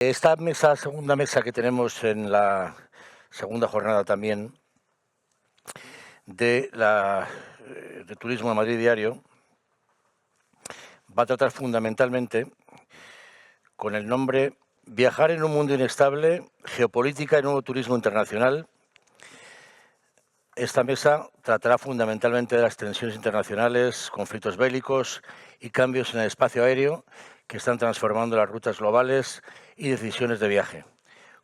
Esta mesa, segunda mesa que tenemos en la segunda jornada también de Turismo de Madrid Diario, va a tratar fundamentalmente con el nombre Viajar en un mundo inestable, geopolítica y nuevo turismo internacional. Esta mesa tratará fundamentalmente de las tensiones internacionales, conflictos bélicos y cambios en el espacio aéreo que están transformando las rutas globales y decisiones de viaje.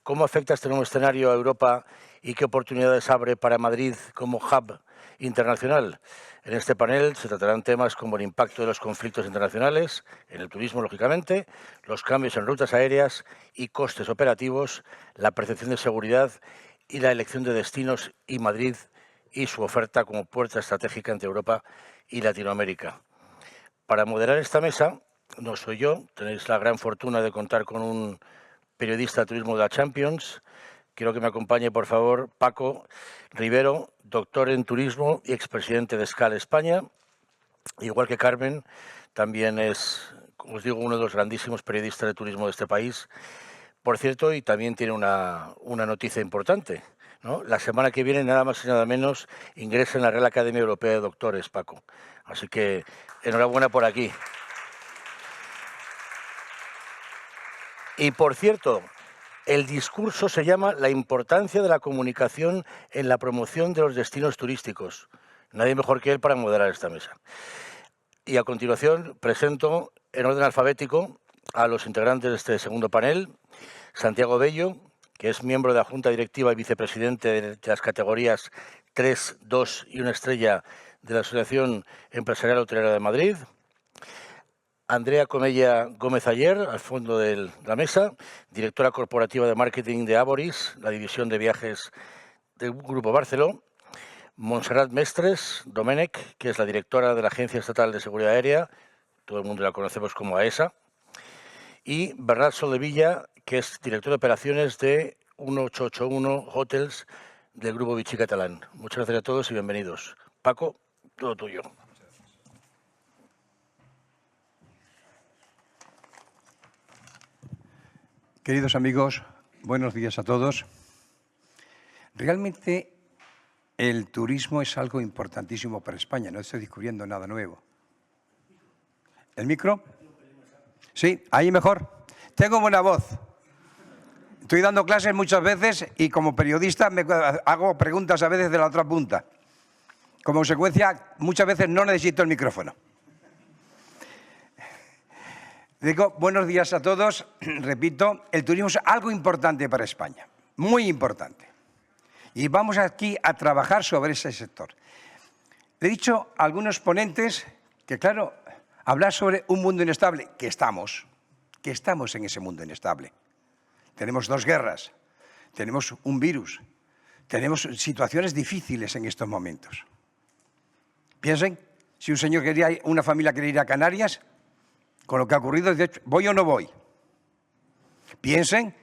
¿Cómo afecta este nuevo escenario a Europa y qué oportunidades abre para Madrid como hub internacional? En este panel se tratarán temas como el impacto de los conflictos internacionales, en el turismo, lógicamente, los cambios en rutas aéreas y costes operativos, la percepción de seguridad y la elección de destinos y Madrid y su oferta como puerta estratégica entre Europa y Latinoamérica. Para moderar esta mesa, no soy yo, tenéis la gran fortuna de contar con un periodista de turismo de la Champions. Quiero que me acompañe, por favor, Paco Rivero, doctor en turismo y expresidente de SCAL España. Igual que Carmen, también es, como os digo, uno de los grandísimos periodistas de turismo de este país. Por cierto, y también tiene una noticia importante, ¿no? La semana que viene, nada más y nada menos, ingresa en la Real Academia Europea de Doctores, Paco. Así que enhorabuena por aquí. Y por cierto, el discurso se llama La importancia de la comunicación en la promoción de los destinos turísticos. Nadie mejor que él para moderar esta mesa. Y a continuación presento en orden alfabético a los integrantes de este segundo panel. Santiago Bello, que es miembro de la Junta Directiva y vicepresidente de las categorías 3, 2 y 1 estrella de la Asociación Empresarial Hotelera de Madrid. Andrea Comella Gómez Ayer, al fondo de la mesa, directora corporativa de marketing de Aboris, la división de viajes del Grupo Barceló. Montserrat Mestres Domènech, que es la directora de la Agencia Estatal de Seguridad Aérea, todo el mundo la conocemos como AESA. Y Bernat Soldevilla, que es director de operaciones de 1881 Hotels del Grupo Vichy Catalán. Muchas gracias a todos y bienvenidos. Paco, todo tuyo. Queridos amigos, buenos días a todos. Realmente el turismo es algo importantísimo para España, no estoy descubriendo nada nuevo. ¿El micro? Sí, ahí mejor. Tengo buena voz. Estoy dando clases muchas veces y como periodista me hago preguntas a veces de la otra punta. Como consecuencia, muchas veces no necesito el micrófono. Digo, buenos días a todos. Repito, el turismo es algo importante para España, muy importante. Y vamos aquí a trabajar sobre ese sector. Le he dicho a algunos ponentes que, claro, hablar sobre un mundo inestable, que estamos en ese mundo inestable. Tenemos 2 guerras, tenemos un virus, tenemos situaciones difíciles en estos momentos. Piensen, si una familia quería ir a Canarias, con lo que ha ocurrido, de hecho, ¿voy o no voy? Piensen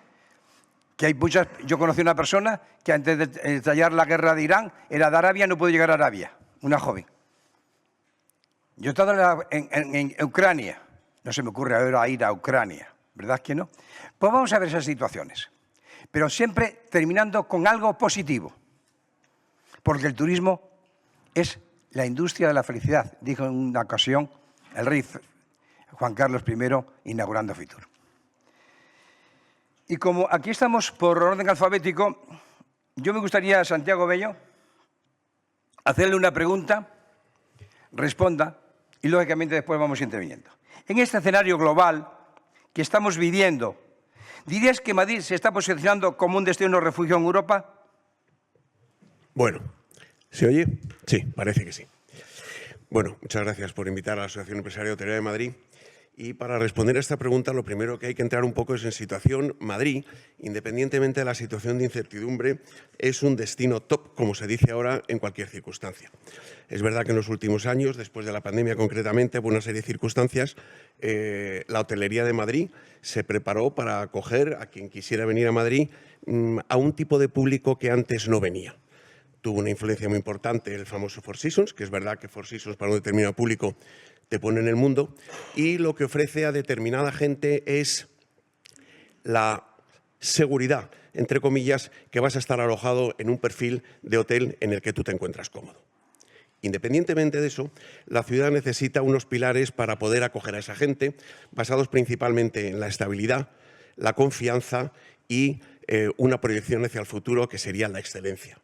que hay muchas... Yo conocí a una persona que antes de estallar la guerra de Irán era de Arabia, no pudo llegar a Arabia, una joven. Yo he estado en Ucrania, no se me ocurre ahora ir a Ucrania, ¿verdad que no? Pues vamos a ver esas situaciones, pero siempre terminando con algo positivo, porque el turismo es la industria de la felicidad, dijo en una ocasión el rey Juan Carlos I, inaugurando Fitur. Y como aquí estamos por orden alfabético, yo me gustaría a Santiago Bello hacerle una pregunta, responda y lógicamente después vamos interviniendo. En este escenario global que estamos viviendo, ¿dirías que Madrid se está posicionando como un destino refugio en Europa? Bueno, ¿se oye? Sí, parece que sí. Bueno, muchas gracias por invitar a la Asociación Empresarial Hotelera de Madrid. Y para responder a esta pregunta, lo primero que hay que entrar un poco es en situación. Madrid, independientemente de la situación de incertidumbre, es un destino top, como se dice ahora, en cualquier circunstancia. Es verdad que en los últimos años, después de la pandemia concretamente, por una serie de circunstancias, la hotelería de Madrid se preparó para acoger a quien quisiera venir a Madrid a un tipo de público que antes no venía. Tuvo una influencia muy importante el famoso Four Seasons, que es verdad que Four Seasons para un determinado público te pone en el mundo, y lo que ofrece a determinada gente es la seguridad, entre comillas, que vas a estar alojado en un perfil de hotel en el que tú te encuentras cómodo. Independientemente de eso, la ciudad necesita unos pilares para poder acoger a esa gente, basados principalmente en la estabilidad, la confianza y una proyección hacia el futuro que sería la excelencia.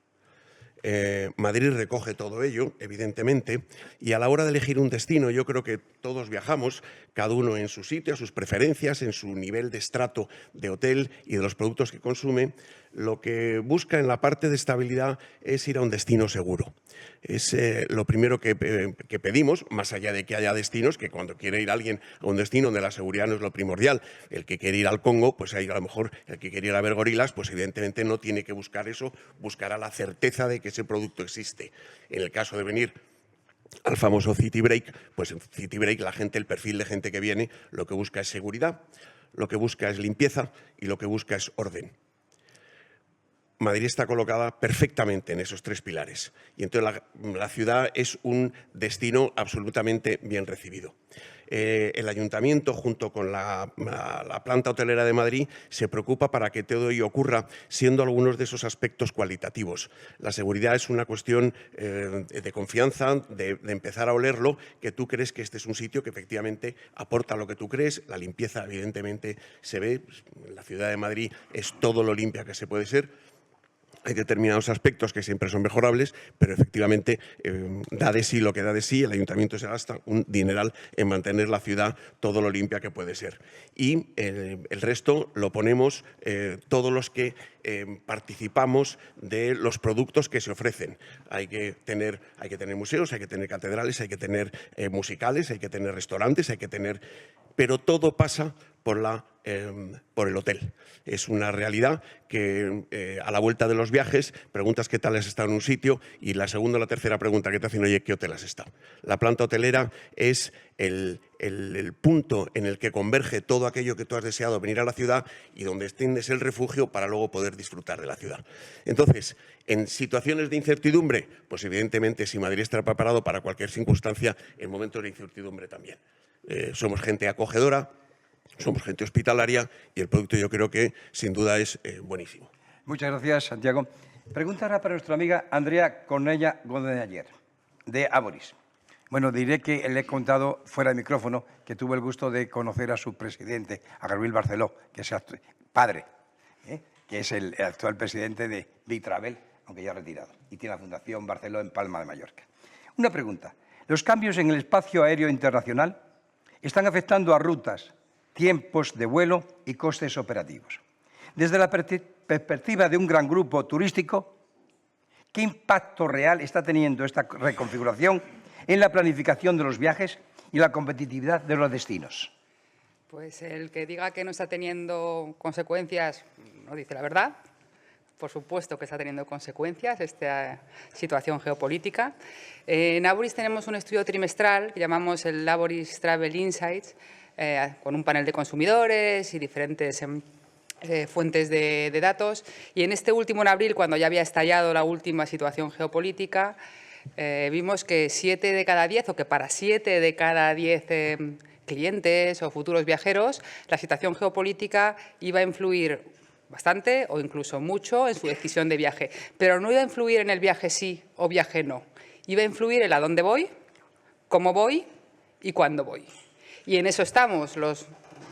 Madrid recoge todo ello, evidentemente, y a la hora de elegir un destino, yo creo que todos viajamos, cada uno en su sitio, a sus preferencias, en su nivel de estrato de hotel y de los productos que consume. Lo que busca en la parte de estabilidad es ir a un destino seguro. Es lo primero que pedimos, más allá de que haya destinos que cuando quiere ir alguien a un destino donde la seguridad no es lo primordial. El que quiere ir al Congo, pues ahí a lo mejor el que quiere ir a ver gorilas, pues evidentemente no tiene que buscar eso, buscará la certeza de que ese producto existe. En el caso de venir al famoso City Break, pues en City Break la gente, el perfil de gente que viene, lo que busca es seguridad, lo que busca es limpieza y lo que busca es orden. Madrid está colocada perfectamente en esos tres pilares y entonces la ciudad es un destino absolutamente bien recibido. El Ayuntamiento, junto con la planta hotelera de Madrid, se preocupa para que todo ello ocurra, siendo algunos de esos aspectos cualitativos. La seguridad es una cuestión de confianza, de empezar a olerlo, que tú crees que este es un sitio que efectivamente aporta lo que tú crees. La limpieza, evidentemente, se ve. La ciudad de Madrid es todo lo limpia que se puede ser. Hay determinados aspectos que siempre son mejorables, pero efectivamente da de sí lo que da de sí. El ayuntamiento se gasta un dineral en mantener la ciudad todo lo limpia que puede ser. Y el resto lo ponemos todos los que participamos de los productos que se ofrecen. Hay que tener museos, hay que tener catedrales, hay que tener musicales, hay que tener restaurantes, hay que tener... Pero todo pasa por el hotel. Es una realidad que a la vuelta de los viajes preguntas qué tal has estado en un sitio y la segunda o la tercera pregunta que te hacen, oye, ¿qué hotel has estado? La planta hotelera es el punto en el que converge todo aquello que tú has deseado venir a la ciudad y donde extiendes el refugio para luego poder disfrutar de la ciudad. Entonces, en situaciones de incertidumbre, pues evidentemente si Madrid está preparado para cualquier circunstancia, en momentos de incertidumbre también. Somos gente acogedora, somos gente hospitalaria y el producto yo creo que sin duda es buenísimo. Muchas gracias, Santiago. Pregunta ahora para nuestra amiga Andrea Cornella Godenayer, de Aboris. Bueno, diré que le he contado fuera de micrófono que tuve el gusto de conocer a su presidente, a Gabriel Barceló, que es padre, que es el actual presidente de Big Travel, aunque ya retirado, y tiene la Fundación Barceló en Palma de Mallorca. Una pregunta. ¿Los cambios en el espacio aéreo internacional están afectando a rutas, tiempos de vuelo y costes operativos? Desde la perspectiva de un gran grupo turístico, ¿qué impacto real está teniendo esta reconfiguración en la planificación de los viajes y la competitividad de los destinos? Pues el que diga que no está teniendo consecuencias no dice la verdad. Por supuesto que está teniendo consecuencias esta situación geopolítica. En Aboris tenemos un estudio trimestral que llamamos el Aboris Travel Insights, con un panel de consumidores y diferentes fuentes de datos. Y en este último, en abril, cuando ya había estallado la última situación geopolítica, vimos que 7 de cada 10, o que para 7 de cada 10 clientes o futuros viajeros, la situación geopolítica iba a influir bastante o incluso mucho en su decisión de viaje. Pero no iba a influir en el viaje sí o viaje no. Iba a influir en a dónde voy, cómo voy y cuándo voy. Y en eso estamos los,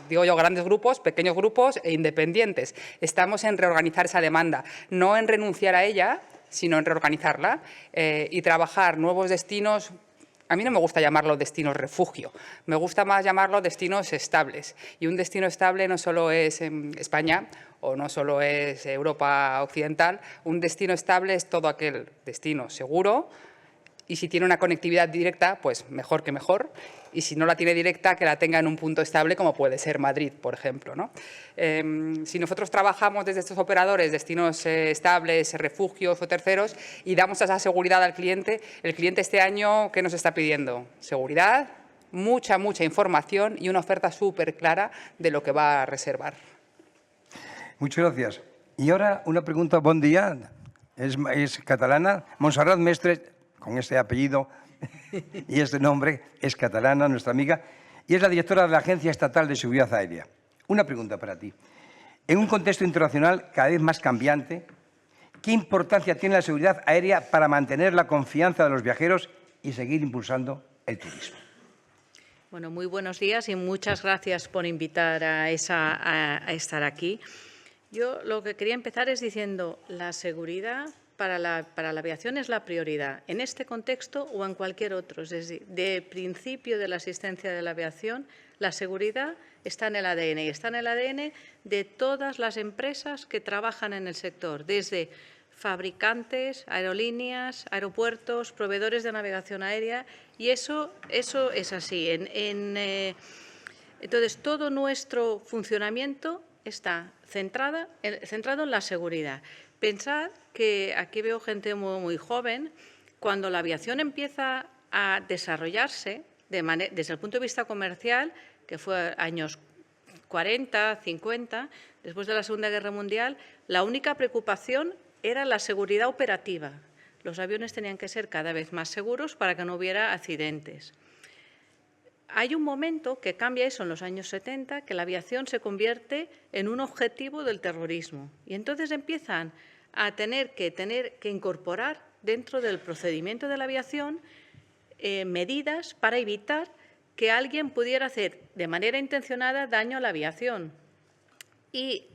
digo yo, grandes grupos, pequeños grupos e independientes. Estamos en reorganizar esa demanda, no en renunciar a ella, sino en reorganizarla y trabajar nuevos destinos. A mí no me gusta llamarlo destinos refugio, me gusta más llamarlo destinos estables. Y un destino estable no solo es España o no solo es Europa occidental, un destino estable es todo aquel destino seguro y si tiene una conectividad directa, pues mejor que mejor. Y si no la tiene directa, que la tenga en un punto estable, como puede ser Madrid, por ejemplo, ¿no? Si nosotros trabajamos desde estos operadores, destinos estables, refugios o terceros, y damos esa seguridad al cliente, el cliente este año, ¿qué nos está pidiendo? Seguridad, mucha información y una oferta súper clara de lo que va a reservar. Muchas gracias. Y ahora una pregunta, bon día, es catalana, Montserrat Mestre, con este apellido y este nombre, es catalana, nuestra amiga, y es la directora de la Agencia Estatal de Seguridad Aérea. Una pregunta para ti. En un contexto internacional cada vez más cambiante, ¿qué importancia tiene la seguridad aérea para mantener la confianza de los viajeros y seguir impulsando el turismo? Bueno, muy buenos días y muchas gracias por invitar a estar aquí. Yo lo que quería empezar es diciendo la seguridad para la aviación es la prioridad, en este contexto o en cualquier otro. Es decir, de principio de la existencia de la aviación, la seguridad está en el ADN y está en el ADN de todas las empresas que trabajan en el sector, desde fabricantes, aerolíneas, aeropuertos, proveedores de navegación aérea, y eso es así. Entonces, todo nuestro funcionamiento está centrado en la seguridad. Pensad que aquí veo gente muy joven, cuando la aviación empieza a desarrollarse desde el punto de vista comercial, que fue años 40, 50, después de la Segunda Guerra Mundial, la única preocupación era la seguridad operativa. Los aviones tenían que ser cada vez más seguros para que no hubiera accidentes. Hay un momento que cambia eso en los años 70, que la aviación se convierte en un objetivo del terrorismo. Y entonces empiezan a tener que incorporar dentro del procedimiento de la aviación medidas para evitar que alguien pudiera hacer de manera intencionada daño a la aviación. Y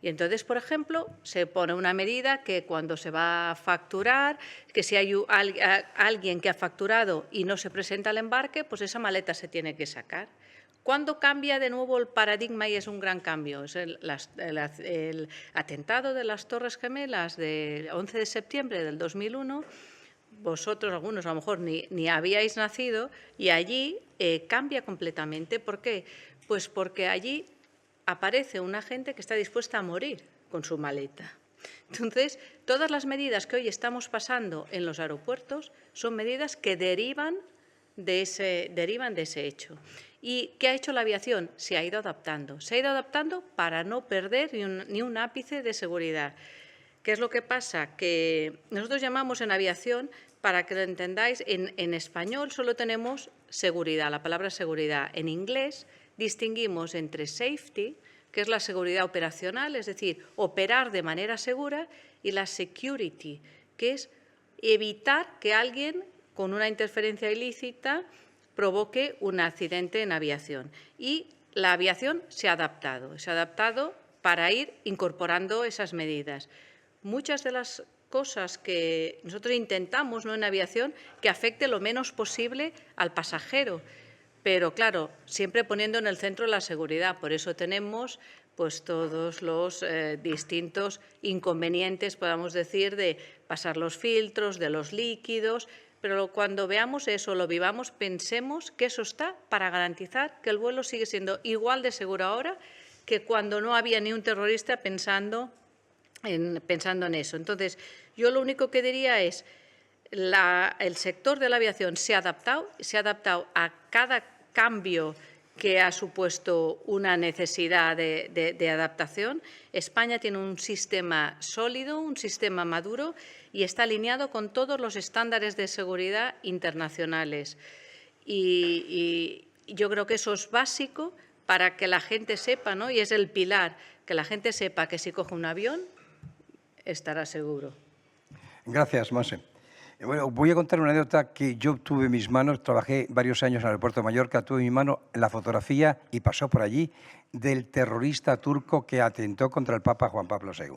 entonces, por ejemplo, se pone una medida que cuando se va a facturar, que si hay alguien que ha facturado y no se presenta al embarque, pues esa maleta se tiene que sacar. ¿Cuándo cambia de nuevo el paradigma y es un gran cambio? Es el atentado de las Torres Gemelas del 11 de septiembre del 2001. Vosotros, algunos, a lo mejor ni habíais nacido, y allí cambia completamente. ¿Por qué? Pues porque allí aparece una gente que está dispuesta a morir con su maleta. Entonces, todas las medidas que hoy estamos pasando en los aeropuertos son medidas que derivan de ese hecho. ¿Y qué ha hecho la aviación? Se ha ido adaptando. Se ha ido adaptando para no perder ni un ápice de seguridad. ¿Qué es lo que pasa? Que nosotros llamamos en aviación, para que lo entendáis, en español solo tenemos seguridad, la palabra seguridad. En inglés distinguimos entre safety, que es la seguridad operacional, es decir, operar de manera segura, y la security, que es evitar que alguien con una interferencia ilícita provoque un accidente en aviación. Y la aviación se ha adaptado para ir incorporando esas medidas. Muchas de las cosas que nosotros intentamos, ¿no?, en aviación, que afecte lo menos posible al pasajero, pero claro, siempre poniendo en el centro la seguridad. Por eso tenemos pues todos los distintos inconvenientes, podamos decir, de pasar los filtros, de los líquidos, pero cuando veamos eso, lo vivamos, pensemos que eso está para garantizar que el vuelo sigue siendo igual de seguro ahora que cuando no había ni un terrorista pensando en eso. Entonces, yo lo único que diría es el sector de la aviación se ha adaptado a cada cambio que ha supuesto una necesidad de adaptación. España tiene un sistema sólido, un sistema maduro y está alineado con todos los estándares de seguridad internacionales. Y yo creo que eso es básico para que la gente sepa, ¿no?, y es el pilar, que la gente sepa que si coge un avión estará seguro. Gracias, Monse. Bueno, voy a contar una anécdota que yo tuve en mis manos. Trabajé varios años en el aeropuerto de Mallorca, tuve en mi mano la fotografía, y pasó por allí, del terrorista turco que atentó contra el Papa Juan Pablo II.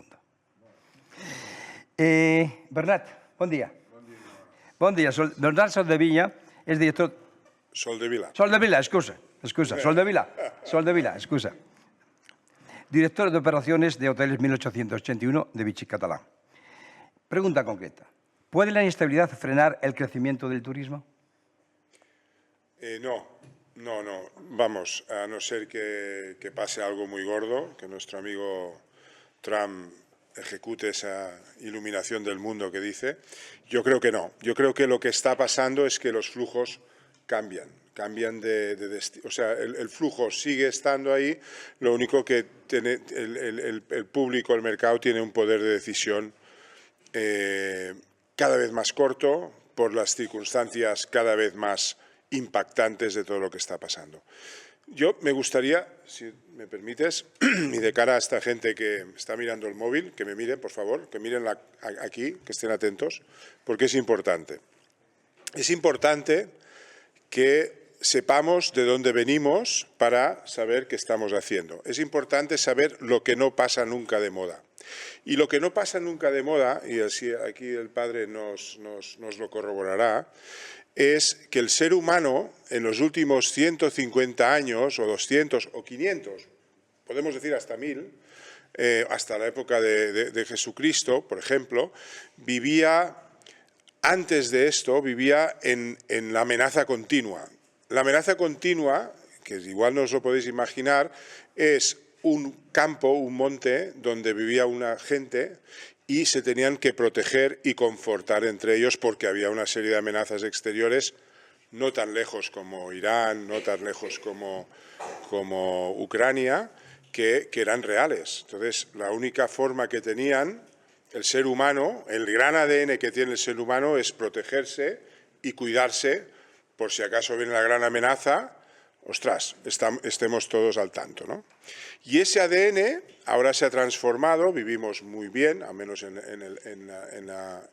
Bernat, buen día. Buen día. Bernat Soldevilla es director... Soldevila, scusa. Soldevila, scusa. Director de operaciones de Hoteles 1881 de Vichy Catalán. Pregunta concreta. ¿Puede la inestabilidad frenar el crecimiento del turismo? No. Vamos, a no ser que pase algo muy gordo, que nuestro amigo Trump ejecute esa iluminación del mundo que dice. Yo creo que no. Yo creo que lo que está pasando es que los flujos cambian de destino. O sea, el flujo sigue estando ahí, lo único que tiene el público, el mercado, tiene un poder de decisión cada vez más corto por las circunstancias cada vez más impactantes de todo lo que está pasando. Yo me gustaría, si me permites, y de cara a esta gente que está mirando el móvil, que me miren, por favor, que miren aquí, que estén atentos, porque es importante. Es importante que sepamos de dónde venimos para saber qué estamos haciendo. Es importante saber lo que no pasa nunca de moda. Y lo que no pasa nunca de moda, y así aquí el padre nos lo corroborará, es que el ser humano en los últimos 150 años, o 200, o 500, podemos decir hasta 1000, hasta la época de Jesucristo, por ejemplo, vivía, antes de esto, vivía en la amenaza continua. La amenaza continua, que igual no os lo podéis imaginar, es un campo, un monte, donde vivía una gente y se tenían que proteger y confortar entre ellos porque había una serie de amenazas exteriores no tan lejos como Irán, no tan lejos como Ucrania, que eran reales. Entonces, la única forma que tenían el ser humano, el gran ADN que tiene el ser humano es protegerse y cuidarse por si acaso viene la gran amenaza, ostras, estemos todos al tanto, ¿no? Y ese ADN ahora se ha transformado, vivimos muy bien, al menos en la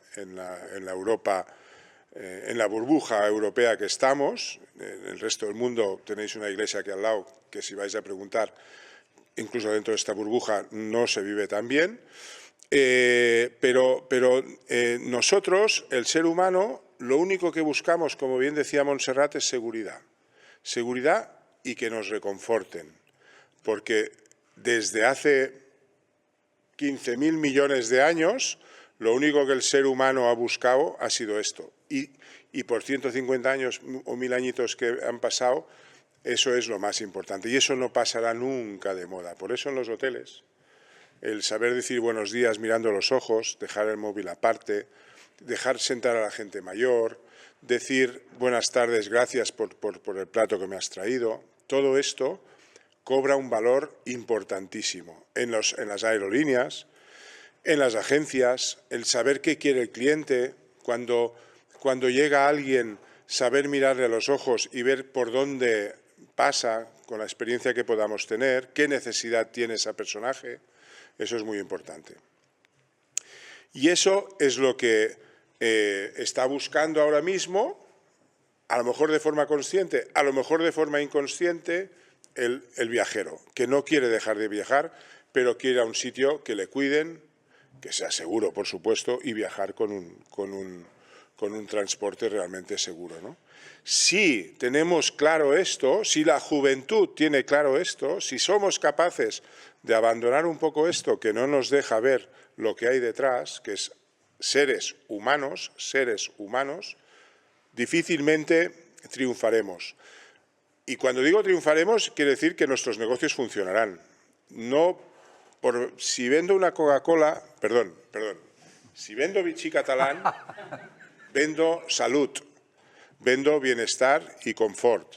Europa, en la burbuja europea que estamos. En el resto del mundo tenéis una iglesia aquí al lado que, si vais a preguntar, incluso dentro de esta burbuja no se vive tan bien. Pero nosotros, el ser humano, lo único que buscamos, como bien decía Montserrat, es seguridad. Seguridad y que nos reconforten. Porque desde hace 15.000 millones de años, lo único que el ser humano ha buscado ha sido esto. Y por 150 años o 1000 añitos que han pasado, eso es lo más importante. Y eso no pasará nunca de moda. Por eso en los hoteles, el saber decir buenos días mirando los ojos, dejar el móvil aparte, dejar sentar a la gente mayor, decir buenas tardes, gracias por el plato que me has traído, todo esto cobra un valor importantísimo en las aerolíneas, en las agencias, el saber qué quiere el cliente, cuando llega alguien, saber mirarle a los ojos y ver por dónde pasa con la experiencia que podamos tener, qué necesidad tiene ese personaje, eso es muy importante. Y eso es lo que está buscando ahora mismo, a lo mejor de forma consciente, a lo mejor de forma inconsciente, el viajero, que no quiere dejar de viajar, pero quiere ir a un sitio que le cuiden, que sea seguro, por supuesto, y viajar con un transporte realmente seguro, ¿no? Si tenemos claro esto, si la juventud tiene claro esto, si somos capaces de abandonar un poco esto que no nos deja ver lo que hay detrás, que es seres humanos, difícilmente triunfaremos. Y cuando digo triunfaremos, quiere decir que nuestros negocios funcionarán. No si vendo una Coca-Cola, perdón, si vendo Vichy Catalán, vendo salud, vendo bienestar y confort.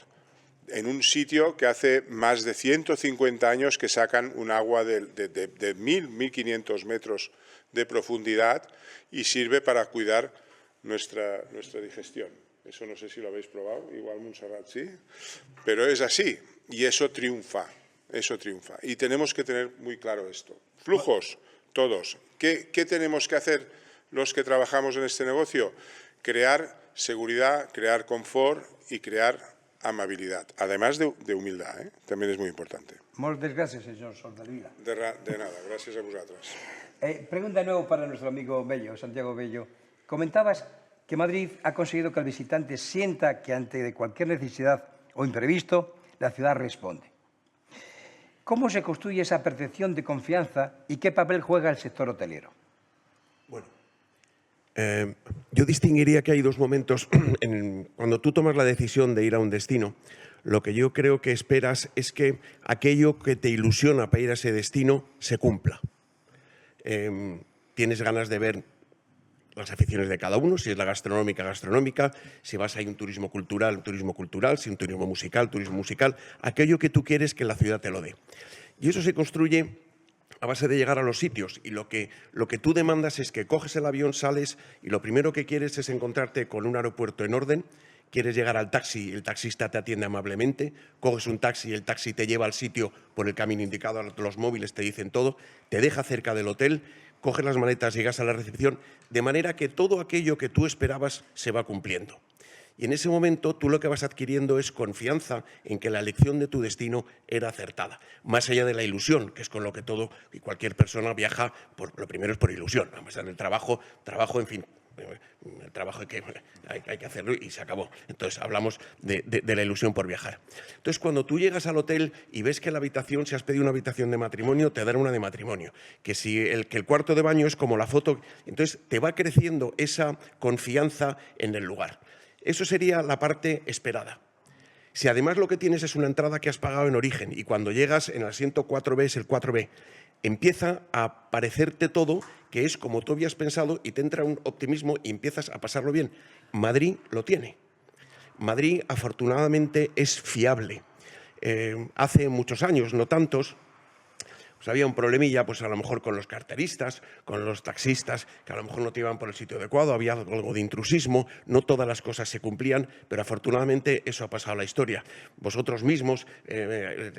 En un sitio que hace más de 150 años que sacan un agua de 1.500 metros de profundidad y sirve para cuidar nuestra digestión. Eso no sé si lo habéis probado, igual Montserrat sí, pero es así y eso triunfa. Y tenemos que tener muy claro esto. Flujos, todos. ¿Qué tenemos que hacer los que trabajamos en este negocio? Crear seguridad, crear confort y crear amabilidad, además de humildad, ¿eh? También es muy importante. Muchas gracias, señor Soldevila. De nada, gracias a vosotros. Pregunta de nuevo para nuestro amigo Bello, Santiago Bello. Comentabas que Madrid ha conseguido que el visitante sienta que ante cualquier necesidad o imprevisto, la ciudad responde. ¿Cómo se construye esa percepción de confianza y qué papel juega el sector hotelero? Bueno, yo distinguiría que hay dos momentos. Cuando tú tomas la decisión de ir a un destino, lo que yo creo que esperas es que aquello que te ilusiona para ir a ese destino se cumpla. Tienes ganas de ver las aficiones de cada uno, si es la gastronómica, si vas a ir un turismo cultural, si un turismo musical, aquello que tú quieres que la ciudad te lo dé. Y eso se construye a base de llegar a los sitios y lo que tú demandas es que coges el avión, sales y lo primero que quieres es encontrarte con un aeropuerto en orden, quieres llegar al taxi, el taxista te atiende amablemente, coges un taxi, el taxi te lleva al sitio por el camino indicado, los móviles te dicen todo, te deja cerca del hotel, coges las maletas, llegas a la recepción, de manera que todo aquello que tú esperabas se va cumpliendo. Y en ese momento tú lo que vas adquiriendo es confianza en que la elección de tu destino era acertada, más allá de la ilusión, que es con lo que todo y cualquier persona viaja, lo primero es por ilusión, además en el trabajo, en fin, el trabajo hay que hacerlo y se acabó. Entonces hablamos de la ilusión por viajar. Entonces cuando tú llegas al hotel y ves que la habitación, si has pedido una habitación de matrimonio, te dan una de matrimonio, que el cuarto de baño es como la foto, entonces te va creciendo esa confianza en el lugar. Eso sería la parte esperada. Si además lo que tienes es una entrada que has pagado en origen y cuando llegas en el asiento 4B es el 4B, empieza a parecerte todo que es como tú habías pensado y te entra un optimismo y empiezas a pasarlo bien. Madrid lo tiene. Madrid afortunadamente es fiable. Hace muchos años, no tantos, pues había un problemilla, pues a lo mejor con los carteristas, con los taxistas, que a lo mejor no te iban por el sitio adecuado, había algo de intrusismo, no todas las cosas se cumplían, pero afortunadamente eso ha pasado a la historia. Vosotros mismos,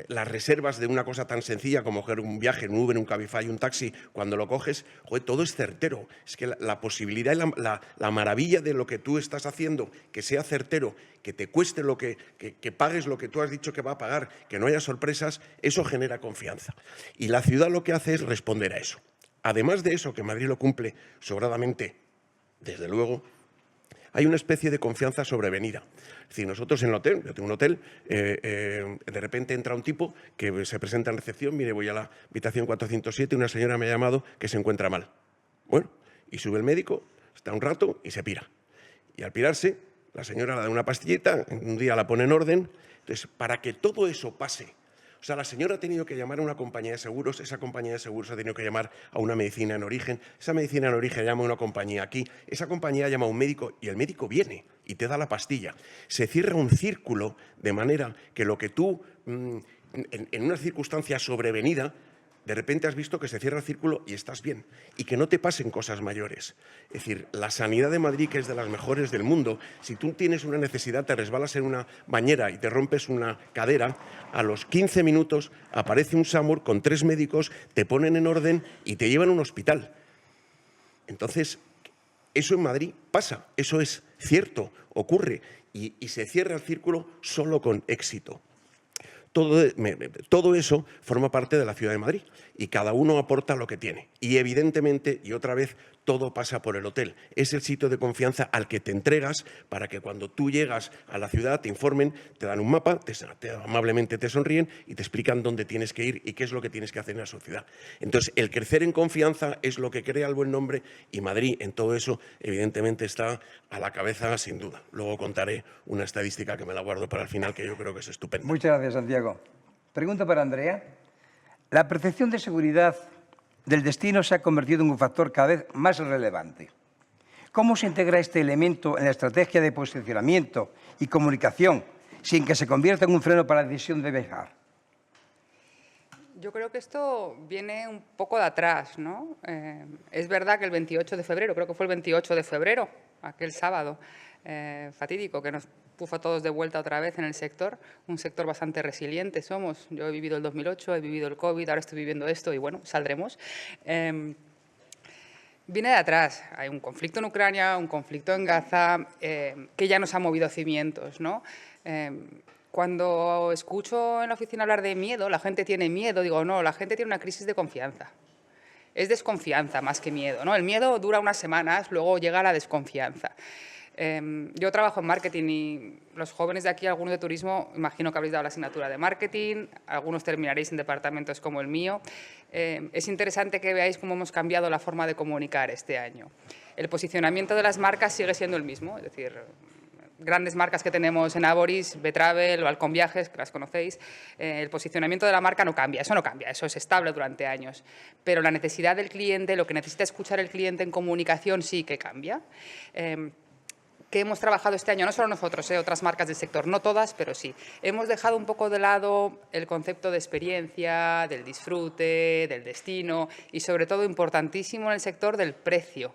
las reservas de una cosa tan sencilla como coger un viaje en un Uber, un Cabify, un taxi, cuando lo coges, joder, todo es certero. Es que la posibilidad y la maravilla de lo que tú estás haciendo, que sea certero, que te cueste lo que pagues lo que tú has dicho que va a pagar, que no haya sorpresas, eso genera confianza. Y la ciudad lo que hace es responder a eso. Además de eso, que Madrid lo cumple sobradamente, desde luego, hay una especie de confianza sobrevenida. Es decir, nosotros en el hotel, yo tengo un hotel, de repente entra un tipo que se presenta en recepción, mire, voy a la habitación 407 y una señora me ha llamado que se encuentra mal. Bueno, y sube el médico, está un rato y se pira. Y al pirarse, la señora le da una pastillita, un día la pone en orden. Entonces, para que todo eso pase, o sea, la señora ha tenido que llamar a una compañía de seguros, esa compañía de seguros ha tenido que llamar a una medicina en origen, esa medicina en origen llama a una compañía aquí, esa compañía llama a un médico y el médico viene y te da la pastilla. Se cierra un círculo de manera que lo que tú, en una circunstancia sobrevenida, de repente has visto que se cierra el círculo y estás bien, y que no te pasen cosas mayores. Es decir, la sanidad de Madrid, que es de las mejores del mundo, si tú tienes una necesidad, te resbalas en una bañera y te rompes una cadera, a los 15 minutos aparece un SAMUR con 3 médicos, te ponen en orden y te llevan a un hospital. Entonces, eso en Madrid pasa, eso es cierto, ocurre, y se cierra el círculo solo con éxito. Todo eso forma parte de la ciudad de Madrid y cada uno aporta lo que tiene. Y evidentemente, y otra vez, todo pasa por el hotel. Es el sitio de confianza al que te entregas para que cuando tú llegas a la ciudad te informen, te dan un mapa, amablemente te sonríen y te explican dónde tienes que ir y qué es lo que tienes que hacer en la sociedad. Entonces, el crecer en confianza es lo que crea el buen nombre y Madrid en todo eso evidentemente está a la cabeza sin duda. Luego contaré una estadística que me la guardo para el final que yo creo que es estupenda. Muchas gracias, Santiago. Pregunta para Andrea. La percepción de seguridad del destino se ha convertido en un factor cada vez más relevante. ¿Cómo se integra este elemento en la estrategia de posicionamiento y comunicación sin que se convierta en un freno para la decisión de viajar? Yo creo que esto viene un poco de atrás, ¿no? Es verdad que el 28 de febrero, creo que fue el 28 de febrero, aquel sábado fatídico que nos puso a todos de vuelta otra vez en el sector, un sector bastante resiliente somos. Yo he vivido el 2008, he vivido el COVID, ahora estoy viviendo esto y bueno, saldremos. Viene de atrás. Hay un conflicto en Ucrania, un conflicto en Gaza, que ya nos ha movido cimientos, ¿no? Cuando escucho en la oficina hablar de miedo, la gente tiene miedo, digo, no, la gente tiene una crisis de confianza. Es desconfianza más que miedo, ¿no? El miedo dura unas semanas, luego llega la desconfianza. Yo trabajo en marketing y los jóvenes de aquí, algunos de turismo, imagino que habréis dado la asignatura de marketing, algunos terminaréis en departamentos como el mío. Es interesante que veáis cómo hemos cambiado la forma de comunicar este año. El posicionamiento de las marcas sigue siendo el mismo, es decir, grandes marcas que tenemos en Avoris, Betravel, Balcón Viajes, que las conocéis, el posicionamiento de la marca no cambia, eso es estable durante años. Pero la necesidad del cliente, lo que necesita escuchar el cliente en comunicación sí que cambia. Que hemos trabajado este año, no solo nosotros, otras marcas del sector, no todas, pero sí. Hemos dejado un poco de lado el concepto de experiencia, del disfrute, del destino y, sobre todo, importantísimo en el sector del precio.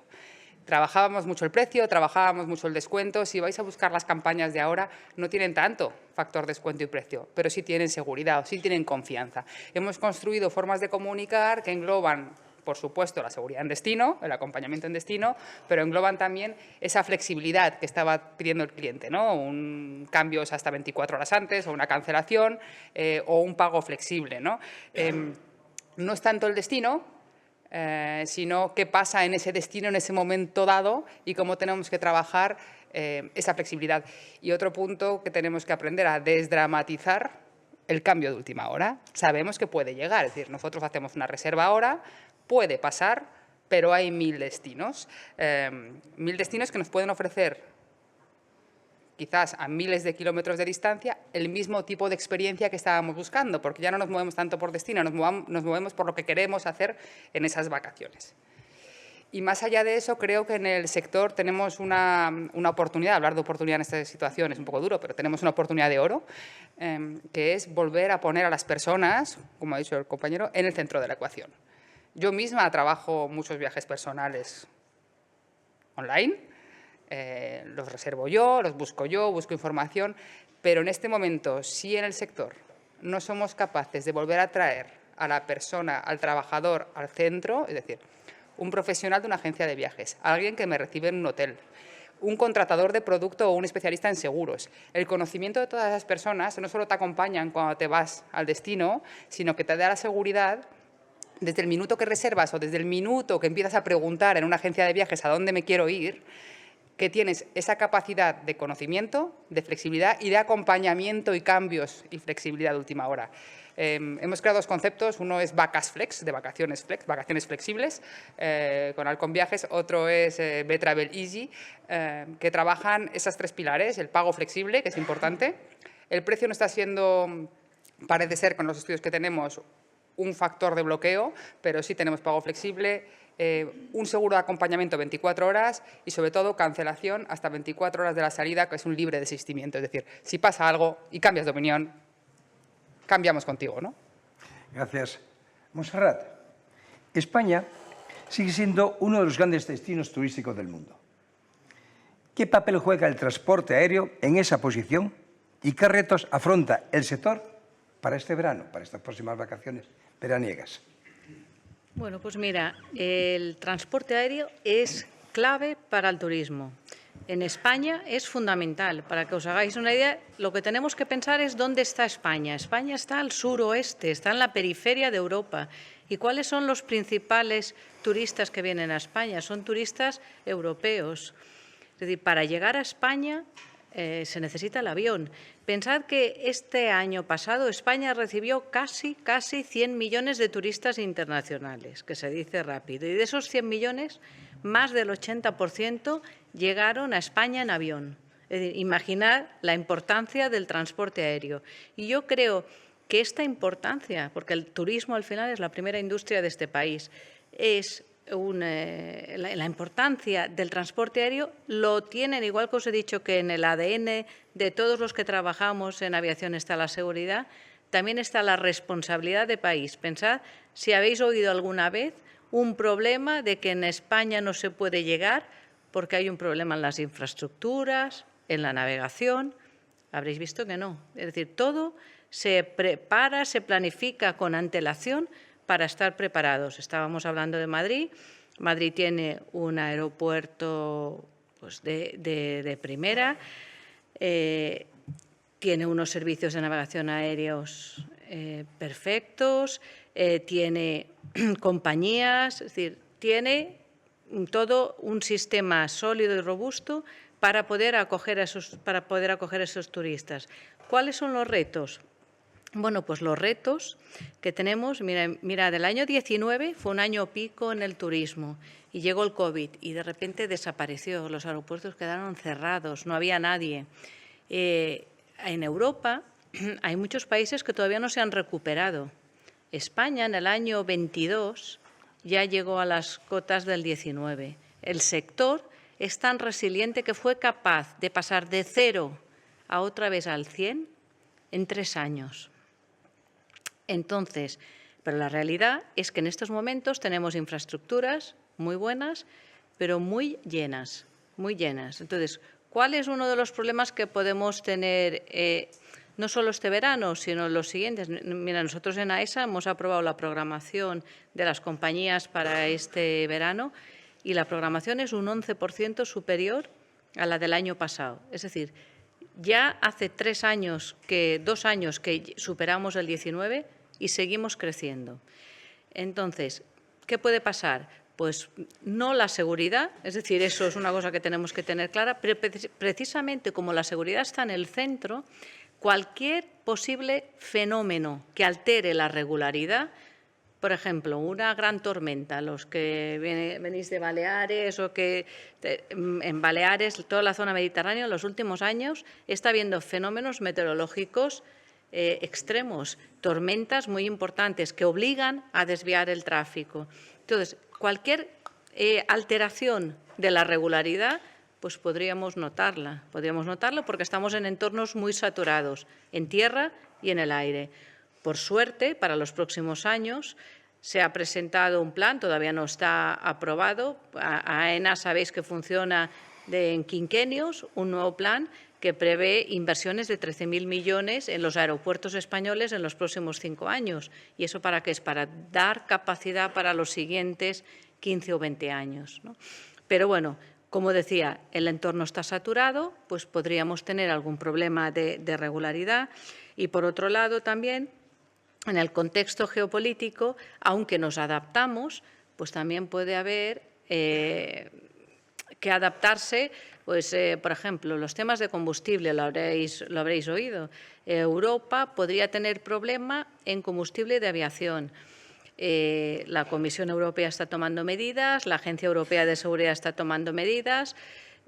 Trabajábamos mucho el precio, trabajábamos mucho el descuento. Si vais a buscar las campañas de ahora, no tienen tanto factor descuento y precio, pero sí tienen seguridad o sí tienen confianza. Hemos construido formas de comunicar que engloban, por supuesto, la seguridad en destino, el acompañamiento en destino, pero engloban también esa flexibilidad que estaba pidiendo el cliente, ¿no? Un cambio hasta 24 horas antes, o una cancelación, o un pago flexible, ¿no? No es tanto el destino, sino qué pasa en ese destino, en ese momento dado, y cómo tenemos que trabajar esa flexibilidad. Y otro punto que tenemos que aprender a desdramatizar el cambio de última hora. Sabemos que puede llegar, es decir, nosotros hacemos una reserva ahora, puede pasar, pero hay 1000 destinos. 1000 destinos que nos pueden ofrecer, quizás a miles de kilómetros de distancia, el mismo tipo de experiencia que estábamos buscando, porque ya no nos movemos tanto por destino, nos movemos por lo que queremos hacer en esas vacaciones. Y más allá de eso, creo que en el sector tenemos una oportunidad. Hablar de oportunidad en esta situación es un poco duro, pero tenemos una oportunidad de oro, que es volver a poner a las personas, como ha dicho el compañero, en el centro de la ecuación. Yo misma trabajo muchos viajes personales online, los reservo yo, los busco yo, busco información, pero en este momento, si en el sector no somos capaces de volver a traer a la persona, al trabajador, al centro, es decir, un profesional de una agencia de viajes, alguien que me recibe en un hotel, un contratador de producto o un especialista en seguros. El conocimiento de todas esas personas no solo te acompañan cuando te vas al destino, sino que te da la seguridad desde el minuto que reservas o desde el minuto que empiezas a preguntar en una agencia de viajes a dónde me quiero ir, que tienes esa capacidad de conocimiento, de flexibilidad y de acompañamiento y cambios y flexibilidad de última hora. Hemos creado dos conceptos, uno es Vacas Flex, de vacaciones flexibles, con Alcon Viajes, otro es B-Travel Easy, que trabajan esas tres pilares, el pago flexible, que es importante, el precio no está siendo, parece ser con los estudios que tenemos, un factor de bloqueo, pero sí tenemos pago flexible, un seguro de acompañamiento 24 horas y, sobre todo, cancelación hasta 24 horas de la salida, que es un libre desistimiento. Es decir, si pasa algo y cambias de opinión, cambiamos contigo, ¿no? Gracias. Montserrat, España sigue siendo uno de los grandes destinos turísticos del mundo. ¿Qué papel juega el transporte aéreo en esa posición y qué retos afronta el sector para este verano, para estas próximas vacaciones veraniegas? Bueno, pues mira, el transporte aéreo es clave para el turismo. En España es fundamental. Para que os hagáis una idea, lo que tenemos que pensar es dónde está España. España está al suroeste, está en la periferia de Europa. ¿Y cuáles son los principales turistas que vienen a España? Son turistas europeos. Es decir, para llegar a España se necesita el avión. Pensad que este año pasado España recibió casi 100 millones de turistas internacionales, que se dice rápido. Y de esos 100 millones, más del 80% llegaron a España en avión. Es decir, imaginad la importancia del transporte aéreo. Y yo creo que esta importancia, porque el turismo al final es la primera industria de este país, es la importancia del transporte aéreo lo tienen, igual que os he dicho que en el ADN de todos los que trabajamos en aviación está la seguridad, también está la responsabilidad de país. Pensad si habéis oído alguna vez un problema de que en España no se puede llegar porque hay un problema en las infraestructuras, en la navegación. Habréis visto que no. Es decir, todo se prepara, se planifica con antelación para estar preparados. Estábamos hablando de Madrid. Madrid tiene un aeropuerto pues, de primera, tiene unos servicios de navegación aéreos perfectos, tiene compañías, es decir, tiene todo un sistema sólido y robusto para poder acoger a esos turistas. ¿Cuáles son los retos? Bueno, pues los retos que tenemos, mira, del año 19 fue un año pico en el turismo y llegó el COVID y de repente desapareció, los aeropuertos quedaron cerrados, no había nadie. En Europa hay muchos países que todavía no se han recuperado. España en el año 22 ya llegó a las cotas del 19. El sector es tan resiliente que fue capaz de pasar de 0 a otra vez al 100 en 3 años. Entonces, pero la realidad es que en estos momentos tenemos infraestructuras muy buenas, pero muy llenas, muy llenas. Entonces, ¿cuál es uno de los problemas que podemos tener no solo este verano, sino los siguientes? Mira, nosotros en AESA hemos aprobado la programación de las compañías para este verano y la programación es un 11% superior a la del año pasado. Es decir, ya hace 2 años que superamos el 19 y seguimos creciendo. Entonces, ¿qué puede pasar? Pues no la seguridad, es decir, eso es una cosa que tenemos que tener clara, pero precisamente como la seguridad está en el centro, cualquier posible fenómeno que altere la regularidad, por ejemplo, una gran tormenta, los que venís de Baleares o que en Baleares, toda la zona mediterránea, en los últimos años está habiendo fenómenos meteorológicos extremos, tormentas muy importantes que obligan a desviar el tráfico. Entonces, cualquier alteración de la regularidad, pues podríamos notarla porque estamos en entornos muy saturados, en tierra y en el aire. Por suerte, para los próximos años se ha presentado un plan, todavía no está aprobado. AENA sabéis que funciona en quinquenios, un nuevo plan que prevé inversiones de 13.000 millones en los aeropuertos españoles en los próximos 5 años. ¿Y eso para qué es? Para dar capacidad para los siguientes 15 o 20 años, ¿no? Pero bueno, como decía, el entorno está saturado, pues podríamos tener algún problema de regularidad. Y por otro lado también, en el contexto geopolítico, aunque nos adaptamos, pues también puede haber que adaptarse, pues, por ejemplo, los temas de combustible, lo habréis oído. Europa podría tener problema en combustible de aviación. La Comisión Europea está tomando medidas, la Agencia Europea de Seguridad está tomando medidas.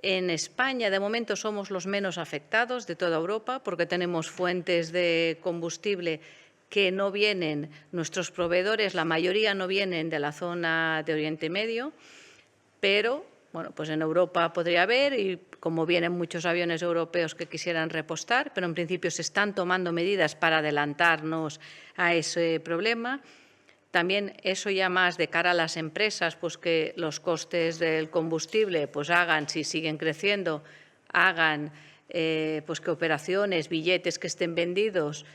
En España, de momento, somos los menos afectados de toda Europa porque tenemos fuentes de combustible que no vienen, nuestros proveedores, la mayoría no vienen de la zona de Oriente Medio, pero bueno, pues en Europa podría haber, y como vienen muchos aviones europeos que quisieran repostar, pero en principio se están tomando medidas para adelantarnos a ese problema. También eso ya más de cara a las empresas, pues que los costes del combustible pues hagan, si siguen creciendo, hagan pues que operaciones, billetes que estén vendidos,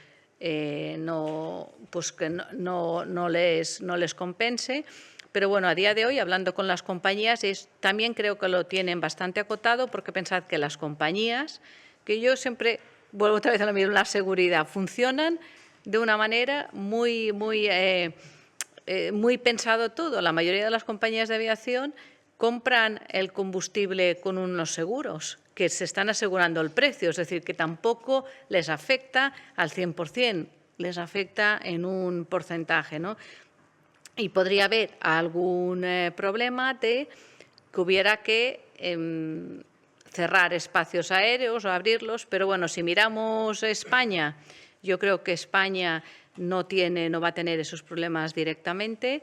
pues que no les compense. Pero bueno, a día de hoy, hablando con las compañías, también creo que lo tienen bastante acotado, porque pensad que las compañías, que yo siempre vuelvo otra vez a lo mismo, la seguridad, funcionan de una manera muy pensado todo. La mayoría de las compañías de aviación compran el combustible con unos seguros que se están asegurando el precio, es decir, que tampoco les afecta al 100%, les afecta en un porcentaje, ¿no? Y podría haber algún problema de que hubiera que cerrar espacios aéreos o abrirlos, pero bueno, si miramos España, yo creo que España no va a tener esos problemas directamente,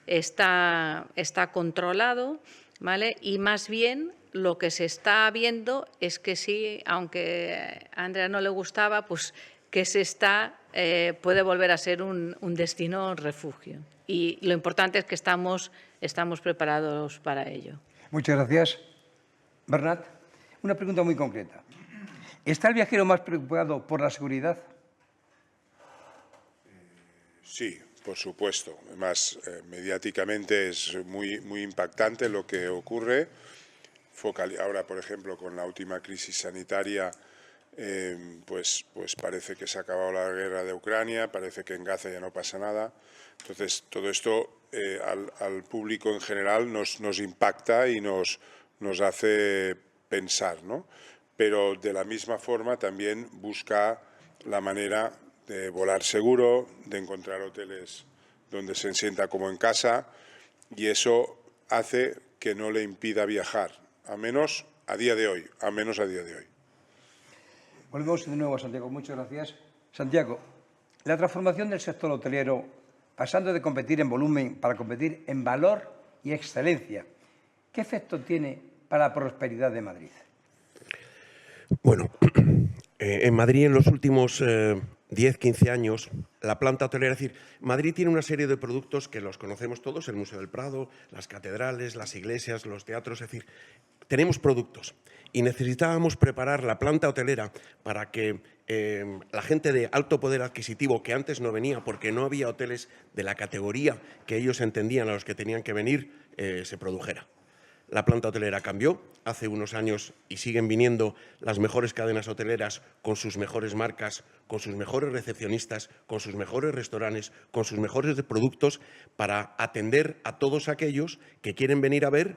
está controlado, ¿vale? Y más bien lo que se está viendo es que sí, aunque a Andrea no le gustaba, pues que puede volver a ser un destino refugio. Y lo importante es que estamos preparados para ello. Muchas gracias. Bernat, una pregunta muy concreta. ¿Está el viajero más preocupado por la seguridad? Sí, por supuesto. Además, mediáticamente es muy impactante lo que ocurre. Ahora, por ejemplo, con la última crisis sanitaria, pues parece que se ha acabado la guerra de Ucrania, parece que en Gaza ya no pasa nada. Entonces, todo esto al público en general nos impacta y nos hace pensar, ¿no? Pero de la misma forma también busca la manera de volar seguro, de encontrar hoteles donde se sienta como en casa, y eso hace que no le impida viajar, al menos a día de hoy. Volvemos de nuevo a Santiago. Muchas gracias. Santiago, la transformación del sector hotelero, pasando de competir en volumen para competir en valor y excelencia, ¿qué efecto tiene para la prosperidad de Madrid? Bueno, en Madrid en los últimos 10, 15 años, la planta hotelera, es decir, Madrid tiene una serie de productos que los conocemos todos, el Museo del Prado, las catedrales, las iglesias, los teatros, es decir, tenemos productos y necesitábamos preparar la planta hotelera para que la gente de alto poder adquisitivo, que antes no venía porque no había hoteles de la categoría que ellos entendían a los que tenían que venir, se produjera. La planta hotelera cambió hace unos años y siguen viniendo las mejores cadenas hoteleras con sus mejores marcas, con sus mejores recepcionistas, con sus mejores restaurantes, con sus mejores productos para atender a todos aquellos que quieren venir a ver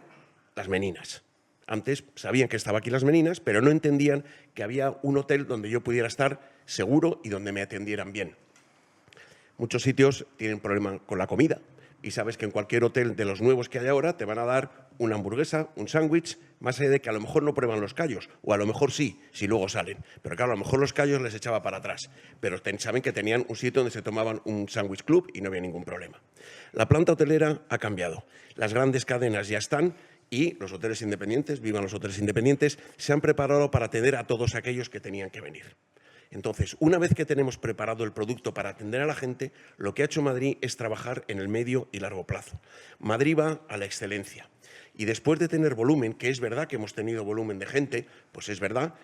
las Meninas. Antes sabían que estaba aquí las Meninas, pero no entendían que había un hotel donde yo pudiera estar seguro y donde me atendieran bien. Muchos sitios tienen problema con la comida. Y sabes que en cualquier hotel de los nuevos que hay ahora te van a dar una hamburguesa, un sándwich, más allá de que a lo mejor no prueban los callos, o a lo mejor sí, si luego salen. Pero claro, a lo mejor los callos les echaba para atrás. Pero saben que tenían un sitio donde se tomaban un sándwich club y no había ningún problema. La planta hotelera ha cambiado. Las grandes cadenas ya están y los hoteles independientes, vivan los hoteles independientes, se han preparado para atender a todos aquellos que tenían que venir. Entonces, una vez que tenemos preparado el producto para atender a la gente, lo que ha hecho Madrid es trabajar en el medio y largo plazo. Madrid va a la excelencia. Y después de tener volumen, que es verdad que hemos tenido volumen de gente, pues es verdad,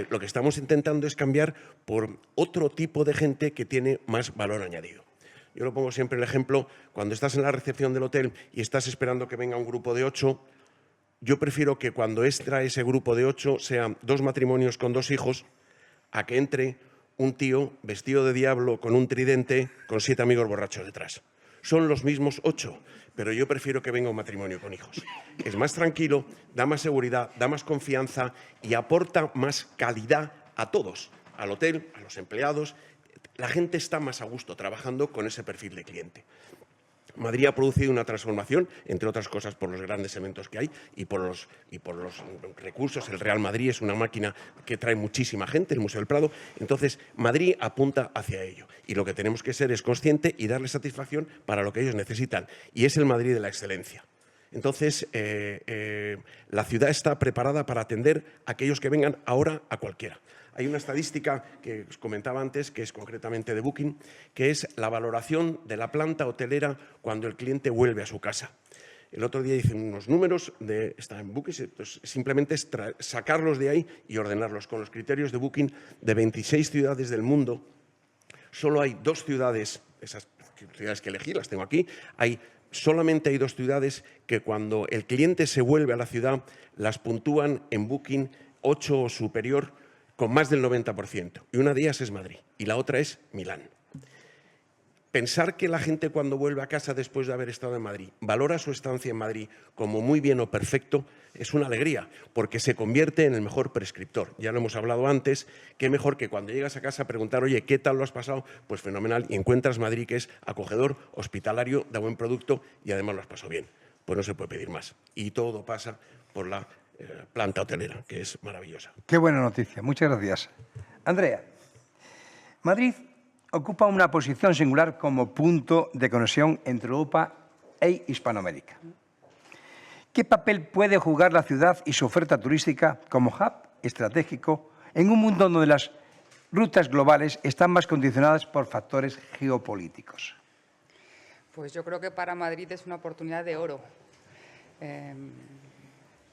lo que estamos intentando es cambiar por otro tipo de gente que tiene más valor añadido. Yo lo pongo siempre el ejemplo, cuando estás en la recepción del hotel y estás esperando que venga un grupo de 8, yo prefiero que cuando entra ese grupo de 8 sean 2 matrimonios con 2 hijos, a que entre un tío vestido de diablo con un tridente con 7 amigos borrachos detrás. Son los mismos 8, pero yo prefiero que venga un matrimonio con hijos. Es más tranquilo, da más seguridad, da más confianza y aporta más calidad a todos, al hotel, a los empleados. La gente está más a gusto trabajando con ese perfil de cliente. Madrid ha producido una transformación, entre otras cosas por los grandes eventos que hay y por los recursos. El Real Madrid es una máquina que trae muchísima gente, el Museo del Prado. Entonces, Madrid apunta hacia ello. Y lo que tenemos que ser es consciente y darle satisfacción para lo que ellos necesitan. Y es el Madrid de la excelencia. Entonces, la ciudad está preparada para atender a aquellos que vengan ahora a cualquiera. Hay una estadística que os comentaba antes, que es concretamente de Booking, que es la valoración de la planta hotelera cuando el cliente vuelve a su casa. El otro día hice unos números, está en Booking, pues simplemente es sacarlos de ahí y ordenarlos. Con los criterios de Booking de 26 ciudades del mundo, solo hay 2 ciudades, esas ciudades que elegí, las tengo aquí, solamente hay 2 ciudades que cuando el cliente se vuelve a la ciudad las puntúan en Booking 8 o superior con más del 90%. Y una de ellas es Madrid y la otra es Milán. Pensar que la gente cuando vuelve a casa después de haber estado en Madrid valora su estancia en Madrid como muy bien o perfecto es una alegría, porque se convierte en el mejor prescriptor. Ya lo hemos hablado antes, qué mejor que cuando llegas a casa preguntar, oye, ¿qué tal lo has pasado? Pues fenomenal, y encuentras Madrid que es acogedor, hospitalario, da buen producto y además lo has pasado bien. Pues no se puede pedir más. Y todo pasa por la planta hotelera, que es maravillosa. Qué buena noticia, muchas gracias. Andrea, Madrid ocupa una posición singular como punto de conexión entre Europa e Hispanoamérica. ¿Qué papel puede jugar la ciudad y su oferta turística como hub estratégico en un mundo donde las rutas globales están más condicionadas por factores geopolíticos? Pues yo creo que para Madrid es una oportunidad de oro.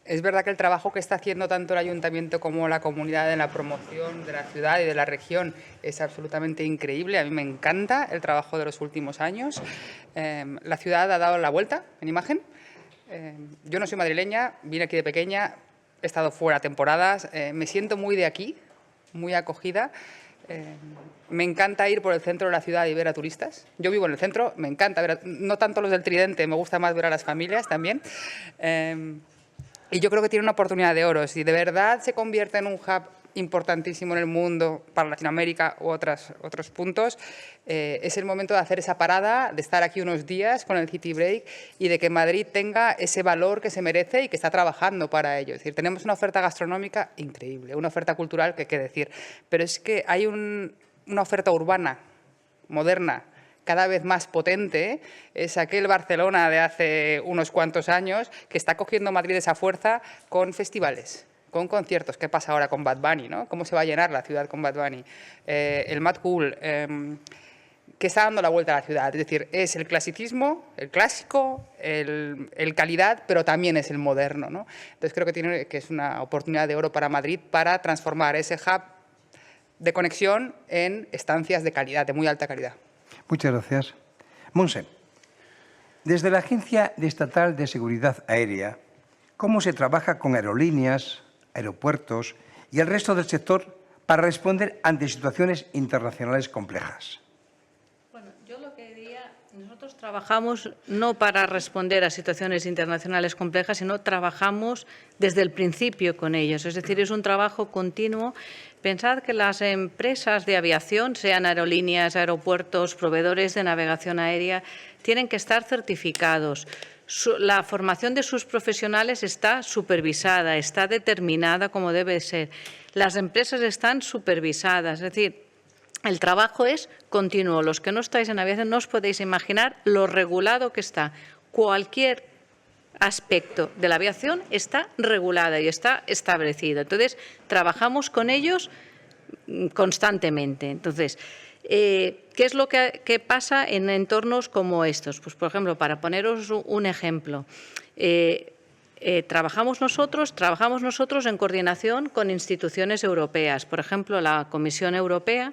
Es verdad que el trabajo que está haciendo tanto el Ayuntamiento como la comunidad en la promoción de la ciudad y de la región es absolutamente increíble. A mí me encanta el trabajo de los últimos años. La ciudad ha dado la vuelta en imagen. Yo no soy madrileña, vine aquí de pequeña, he estado fuera temporadas, me siento muy de aquí, muy acogida. Me encanta ir por el centro de la ciudad y ver a turistas. Yo vivo en el centro, me encanta ver, no tanto los del Tridente, me gusta más ver a las familias también. Y yo creo que tiene una oportunidad de oro. Si de verdad se convierte en un hub importantísimo en el mundo para Latinoamérica u otros puntos, es el momento de hacer esa parada, de estar aquí unos días con el City Break y de que Madrid tenga ese valor que se merece y que está trabajando para ello. Es decir, tenemos una oferta gastronómica increíble, una oferta cultural que hay que decir, pero es que hay una oferta urbana, moderna, cada vez más potente. Es aquel Barcelona de hace unos cuantos años que está cogiendo Madrid esa fuerza con festivales, con conciertos. ¿Qué pasa ahora con Bad Bunny, ¿no? ¿Cómo se va a llenar la ciudad con Bad Bunny? El Mad Cool, que está dando la vuelta a la ciudad. Es decir, es el clasicismo, el clásico, el calidad, pero también es el moderno, ¿no? Entonces creo que es una oportunidad de oro para Madrid para transformar ese hub de conexión en estancias de calidad, de muy alta calidad. Muchas gracias. Montse, desde la Agencia Estatal de Seguridad Aérea, ¿cómo se trabaja con aerolíneas, aeropuertos y el resto del sector para responder ante situaciones internacionales complejas? Bueno, yo lo que diría, nosotros trabajamos no para responder a situaciones internacionales complejas, sino trabajamos desde el principio con ellos. Es decir, es un trabajo continuo. Pensad que las empresas de aviación, sean aerolíneas, aeropuertos, proveedores de navegación aérea, tienen que estar certificados. La formación de sus profesionales está supervisada, está determinada como debe ser. Las empresas están supervisadas, es decir, el trabajo es continuo. Los que no estáis en aviación no os podéis imaginar lo regulado que está. Cualquier aspecto de la aviación está regulada y está establecida. Entonces, trabajamos con ellos constantemente. Entonces, ¿qué es lo que pasa en entornos como estos? Pues, por ejemplo, para poneros un ejemplo, trabajamos nosotros en coordinación con instituciones europeas. Por ejemplo, la Comisión Europea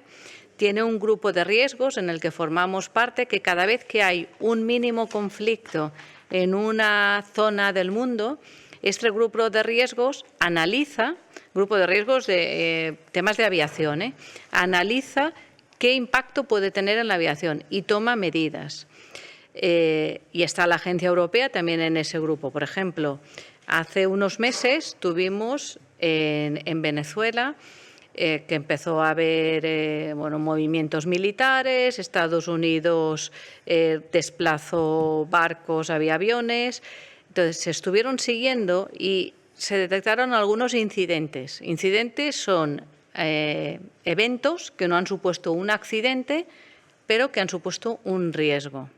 tiene un grupo de riesgos en el que formamos parte, que cada vez que hay un mínimo conflicto en una zona del mundo, este grupo de riesgos analiza, grupo de riesgos de temas de aviación, analiza qué impacto puede tener en la aviación y toma medidas. Y está la Agencia Europea también en ese grupo. Por ejemplo, hace unos meses tuvimos en Venezuela que empezó a haber movimientos militares, Estados Unidos desplazó barcos, había aviones. Entonces, se estuvieron siguiendo y se detectaron algunos incidentes. Incidentes son eventos que no han supuesto un accidente, pero que han supuesto un riesgo.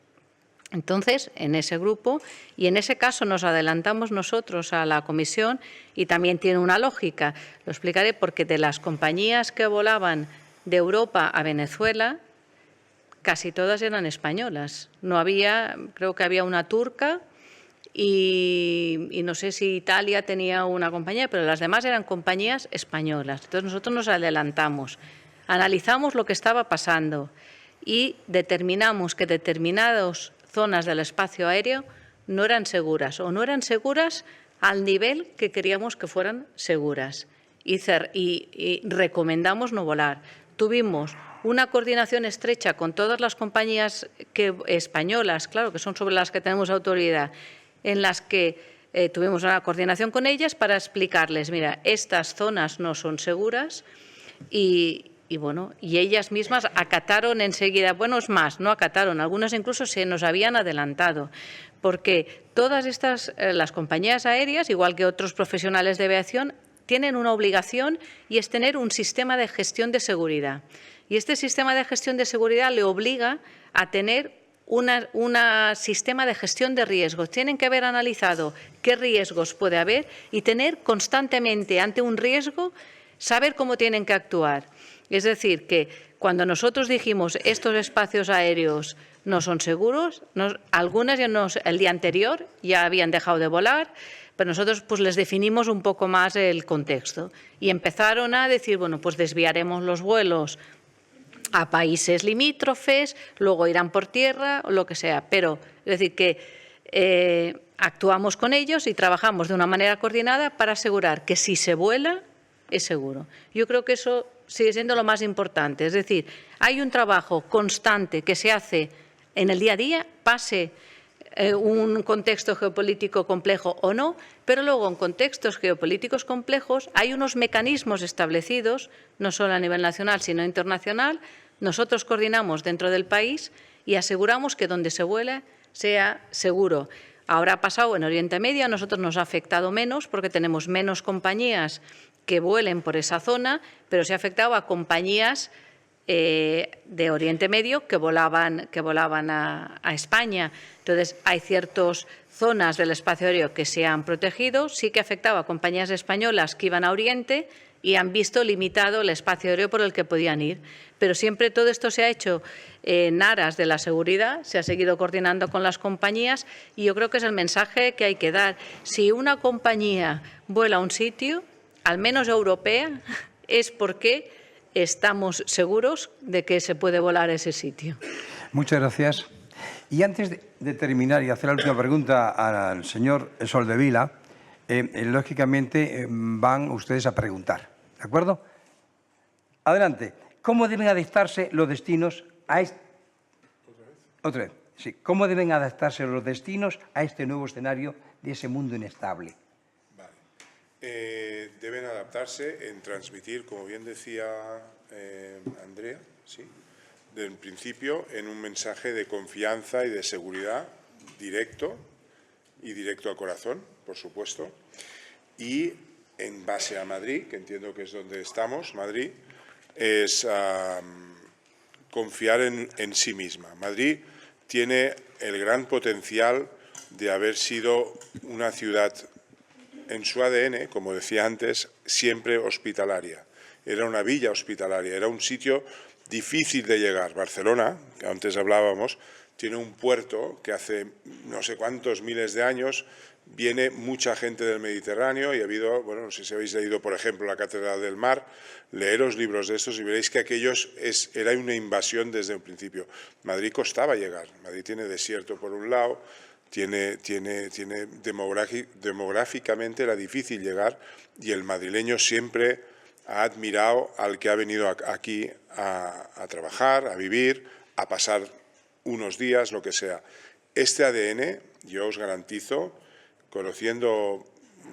Entonces, en ese grupo, y en ese caso nos adelantamos nosotros a la comisión y también tiene una lógica. Lo explicaré porque de las compañías que volaban de Europa a Venezuela, casi todas eran españolas. No había, creo que había una turca y no sé si Italia tenía una compañía, pero las demás eran compañías españolas. Entonces, nosotros nos adelantamos, analizamos lo que estaba pasando y determinamos que determinadas zonas del espacio aéreo no eran seguras o no eran seguras al nivel que queríamos que fueran seguras y recomendamos no volar. Tuvimos una coordinación estrecha con todas las compañías españolas, claro, que son sobre las que tenemos autoridad, en las que tuvimos una coordinación con ellas para explicarles, mira, estas zonas no son seguras y ellas mismas acataron enseguida. Bueno, es más, no acataron, algunas incluso se nos habían adelantado, porque todas estas, las compañías aéreas, igual que otros profesionales de aviación, tienen una obligación y es tener un sistema de gestión de seguridad. Y este sistema de gestión de seguridad le obliga a tener un sistema de gestión de riesgos. Tienen que haber analizado qué riesgos puede haber y tener constantemente ante un riesgo, saber cómo tienen que actuar. Es decir, que cuando nosotros dijimos estos espacios aéreos no son seguros, algunas ya el día anterior ya habían dejado de volar, pero nosotros pues les definimos un poco más el contexto y empezaron a decir, bueno, pues desviaremos los vuelos a países limítrofes, luego irán por tierra o lo que sea. Pero, es decir, que actuamos con ellos y trabajamos de una manera coordinada para asegurar que si se vuela, es seguro. Yo creo que eso sigue siendo lo más importante. Es decir, hay un trabajo constante que se hace en el día a día, pase un contexto geopolítico complejo o no, pero luego en contextos geopolíticos complejos hay unos mecanismos establecidos, no solo a nivel nacional, sino internacional. Nosotros coordinamos dentro del país y aseguramos que donde se vuela sea seguro. Ahora ha pasado en Oriente Medio, a nosotros nos ha afectado menos porque tenemos menos compañías que vuelen por esa zona, pero se ha afectado a compañías de Oriente Medio que volaban a España. Entonces, hay ciertas zonas del espacio aéreo que se han protegido. Sí que afectaba a compañías españolas que iban a Oriente y han visto limitado el espacio aéreo por el que podían ir. Pero siempre todo esto se ha hecho en aras de la seguridad, se ha seguido coordinando con las compañías y yo creo que es el mensaje que hay que dar. Si una compañía vuela a un sitio, al menos europea, es porque estamos seguros de que se puede volar a ese sitio. Muchas gracias. Y antes de terminar y hacer la última pregunta al señor Soldevila, lógicamente van ustedes a preguntar, ¿de acuerdo? Adelante. ¿Cómo deben adaptarse los destinos a este... ¿Otra vez? Sí. ¿Cómo deben adaptarse los destinos a este nuevo escenario de ese mundo inestable? Deben adaptarse en transmitir, como bien decía Andrea, ¿sí?, del principio, en un mensaje de confianza y de seguridad directo y directo al corazón, por supuesto, y en base a Madrid, que entiendo que es donde estamos, Madrid, es confiar en sí misma. Madrid tiene el gran potencial de haber sido una ciudad en su ADN, como decía antes, siempre hospitalaria. Era una villa hospitalaria, era un sitio difícil de llegar. Barcelona, que antes hablábamos, tiene un puerto que hace no sé cuántos miles de años viene mucha gente del Mediterráneo y ha habido, bueno, no sé si habéis leído, por ejemplo, la Catedral del Mar, leeros libros de estos y veréis que aquellos era una invasión desde un principio. Madrid costaba llegar, Madrid tiene desierto por un lado, tiene demográficamente era difícil llegar y el madrileño siempre ha admirado al que ha venido aquí a trabajar, a vivir, a pasar unos días, lo que sea. Este ADN, yo os garantizo, conociendo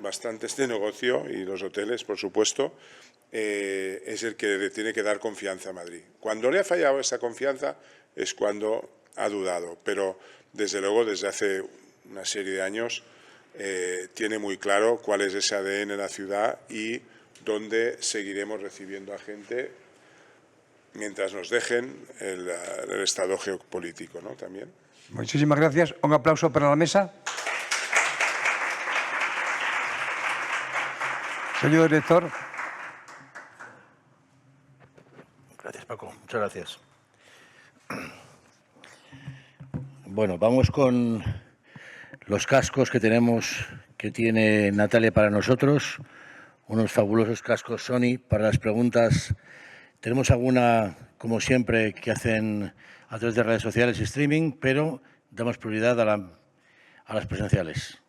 bastante este negocio y los hoteles, por supuesto, es el que le tiene que dar confianza a Madrid. Cuando le ha fallado esa confianza es cuando ha dudado, pero desde luego desde hace una serie de años tiene muy claro cuál es ese ADN en la ciudad y dónde seguiremos recibiendo a gente mientras nos dejen el estado geopolítico, ¿no? También. Muchísimas gracias. Un aplauso para la mesa. Señor director. Gracias, Paco. Muchas gracias. Bueno, vamos con los cascos que tiene Natalia para nosotros. Unos fabulosos cascos Sony para las preguntas. Tenemos alguna, como siempre, que hacen a través de redes sociales y streaming, pero damos prioridad a las presenciales.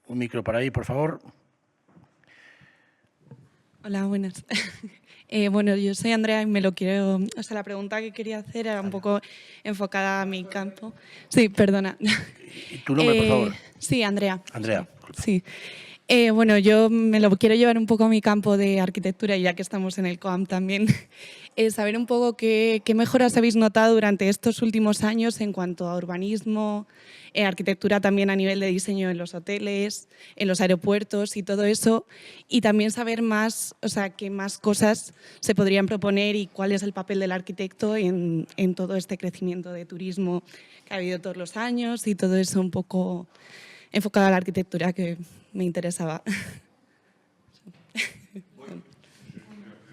Un micro para ahí, por favor. Hola, buenas. Bueno, yo soy Andrea y la pregunta que quería hacer era un poco enfocada a mi campo. Sí, perdona. ¿Y tu nombre, por favor? Sí, Andrea. Andrea. Sí. Bueno, yo me lo quiero llevar un poco a mi campo de arquitectura, ya que estamos en el COAM también. Saber un poco qué mejoras habéis notado durante estos últimos años en cuanto a urbanismo, arquitectura también a nivel de diseño en los hoteles, en los aeropuertos y todo eso. Y también saber más, o sea, qué más cosas se podrían proponer y cuál es el papel del arquitecto en todo este crecimiento de turismo que ha habido todos los años y todo eso un poco enfocado a la arquitectura que me interesaba.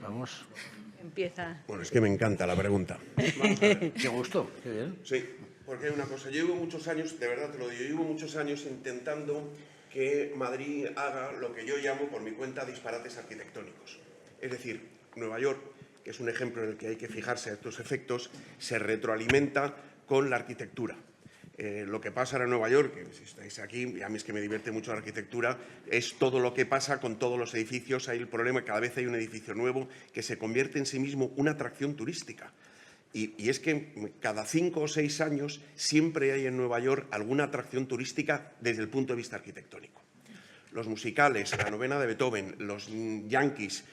Vamos. Empieza. Bueno, es que me encanta la pregunta. Qué gusto. Qué bien. Sí, porque hay una cosa. Yo llevo muchos años, de verdad te lo digo, llevo muchos años intentando que Madrid haga lo que yo llamo por mi cuenta disparates arquitectónicos. Es decir, Nueva York, que es un ejemplo en el que hay que fijarse a estos efectos, se retroalimenta con la arquitectura. Lo que pasa ahora en Nueva York, que si estáis aquí, y a mí es que me divierte mucho la arquitectura, es todo lo que pasa con todos los edificios. Hay el problema que cada vez hay un edificio nuevo que se convierte en sí mismo una atracción turística. Y es que cada 5 o 6 años siempre hay en Nueva York alguna atracción turística desde el punto de vista arquitectónico. Los musicales, la novena de Beethoven, los Yankees,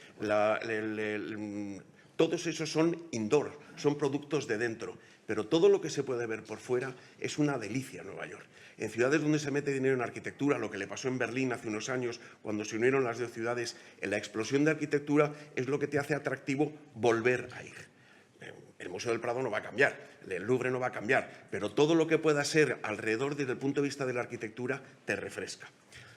todos esos son indoor, son productos de dentro. Pero todo lo que se puede ver por fuera es una delicia en Nueva York. En ciudades donde se mete dinero en arquitectura, lo que le pasó en Berlín hace unos años, cuando se unieron las dos ciudades, en la explosión de arquitectura es lo que te hace atractivo volver a ir. El Museo del Prado no va a cambiar, el Louvre no va a cambiar, pero todo lo que pueda ser alrededor desde el punto de vista de la arquitectura te refresca.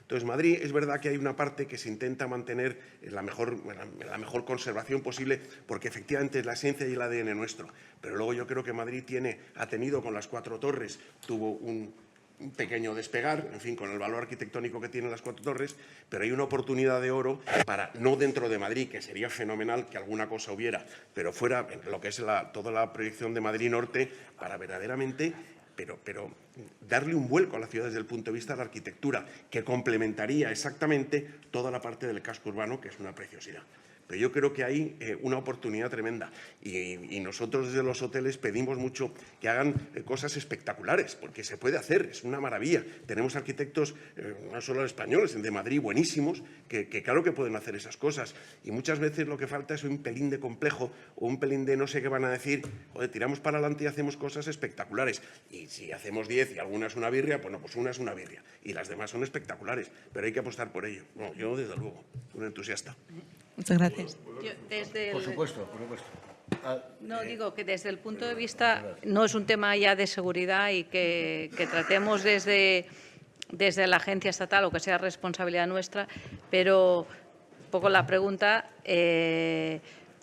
Entonces, Madrid es verdad que hay una parte que se intenta mantener en la mejor conservación posible, porque efectivamente es la esencia y el ADN nuestro. Pero luego yo creo que Madrid ha tenido con las 4 torres, tuvo un pequeño despegar, en fin, con el valor arquitectónico que tienen las 4 torres, pero hay una oportunidad de oro para, no dentro de Madrid, que sería fenomenal que alguna cosa hubiera, pero fuera lo que es toda la proyección de Madrid Norte, para verdaderamente, pero darle un vuelco a la ciudad desde el punto de vista de la arquitectura, que complementaría exactamente toda la parte del casco urbano, que es una preciosidad. Pero yo creo que hay una oportunidad tremenda y nosotros desde los hoteles pedimos mucho que hagan cosas espectaculares, porque se puede hacer, es una maravilla. Tenemos arquitectos, no solo españoles, de Madrid, buenísimos, que claro que pueden hacer esas cosas. Y muchas veces lo que falta es un pelín de complejo o un pelín de no sé qué van a decir, joder, tiramos para adelante y hacemos cosas espectaculares. Y si hacemos 10 y alguna es una birria, bueno, pues una es una birria y las demás son espectaculares, pero hay que apostar por ello. No, yo, desde luego, un entusiasta. Muchas gracias. Por supuesto, por supuesto. No, digo que desde el punto de vista, no es un tema ya de seguridad y que tratemos desde la agencia estatal o que sea responsabilidad nuestra, pero un poco la pregunta,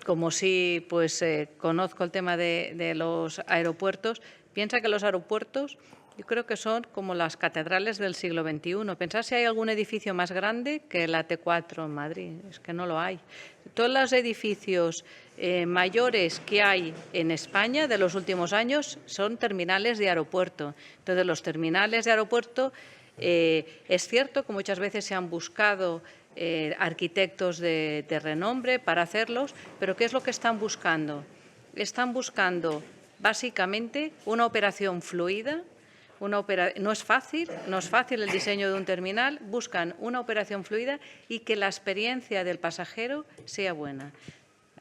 como si pues conozco el tema de los aeropuertos, piensa que los aeropuertos yo creo que son como las catedrales del siglo XXI. Pensad si hay algún edificio más grande que la T4 en Madrid. Es que no lo hay. Todos los edificios mayores que hay en España de los últimos años son terminales de aeropuerto. Entonces, los terminales de aeropuerto, es cierto que muchas veces se han buscado arquitectos de renombre para hacerlos, pero ¿qué es lo que están buscando? Están buscando, básicamente, una operación fluida. No es fácil el diseño de un terminal, buscan una operación fluida y que la experiencia del pasajero sea buena.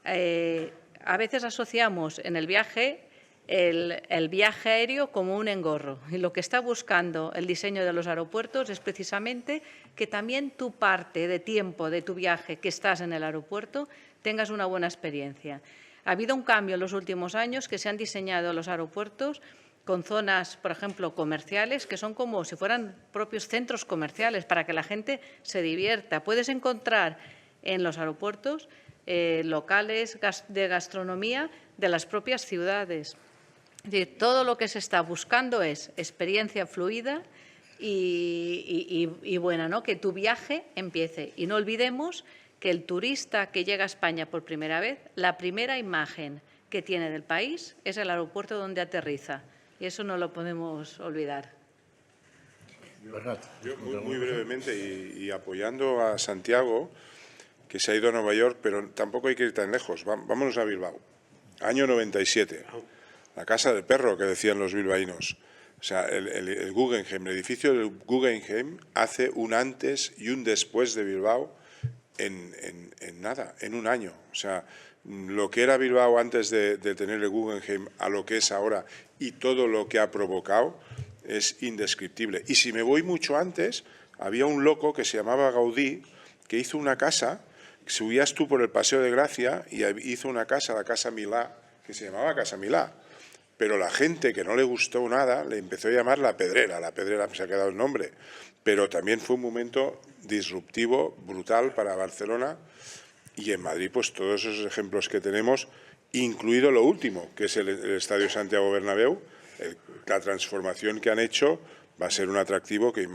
A veces asociamos en el viaje el viaje aéreo como un engorro y lo que está buscando el diseño de los aeropuertos es precisamente que también tu parte de tiempo de tu viaje que estás en el aeropuerto tengas una buena experiencia. Ha habido un cambio en los últimos años que se han diseñado los aeropuertos con zonas, por ejemplo, comerciales, que son como si fueran propios centros comerciales para que la gente se divierta. Puedes encontrar en los aeropuertos locales de gastronomía de las propias ciudades. Es decir, todo lo que se está buscando es experiencia fluida y buena, ¿no? Que tu viaje empiece. Y no olvidemos que el turista que llega a España por primera vez, la primera imagen que tiene del país es el aeropuerto donde aterriza. Y eso no lo podemos olvidar. Yo muy brevemente y apoyando a Santiago, que se ha ido a Nueva York, pero tampoco hay que ir tan lejos. Vámonos a Bilbao. Año 97. La casa del perro que decían los bilbaínos. O sea, el Guggenheim, el edificio del Guggenheim hace un antes y un después de Bilbao en nada, en un año. O sea, lo que era Bilbao antes de tener el Guggenheim a lo que es ahora y todo lo que ha provocado es indescriptible. Y si me voy mucho antes, había un loco que se llamaba Gaudí, que hizo una casa, subías tú por el Paseo de Gracia y hizo una casa, la Casa Milá, que se llamaba Casa Milá. Pero la gente que no le gustó nada le empezó a llamar La Pedrera se ha quedado el nombre. Pero también fue un momento disruptivo, brutal para Barcelona. Y en Madrid, pues todos esos ejemplos que tenemos, incluido lo último, que es el Estadio Santiago Bernabéu, la transformación que han hecho va a ser un atractivo que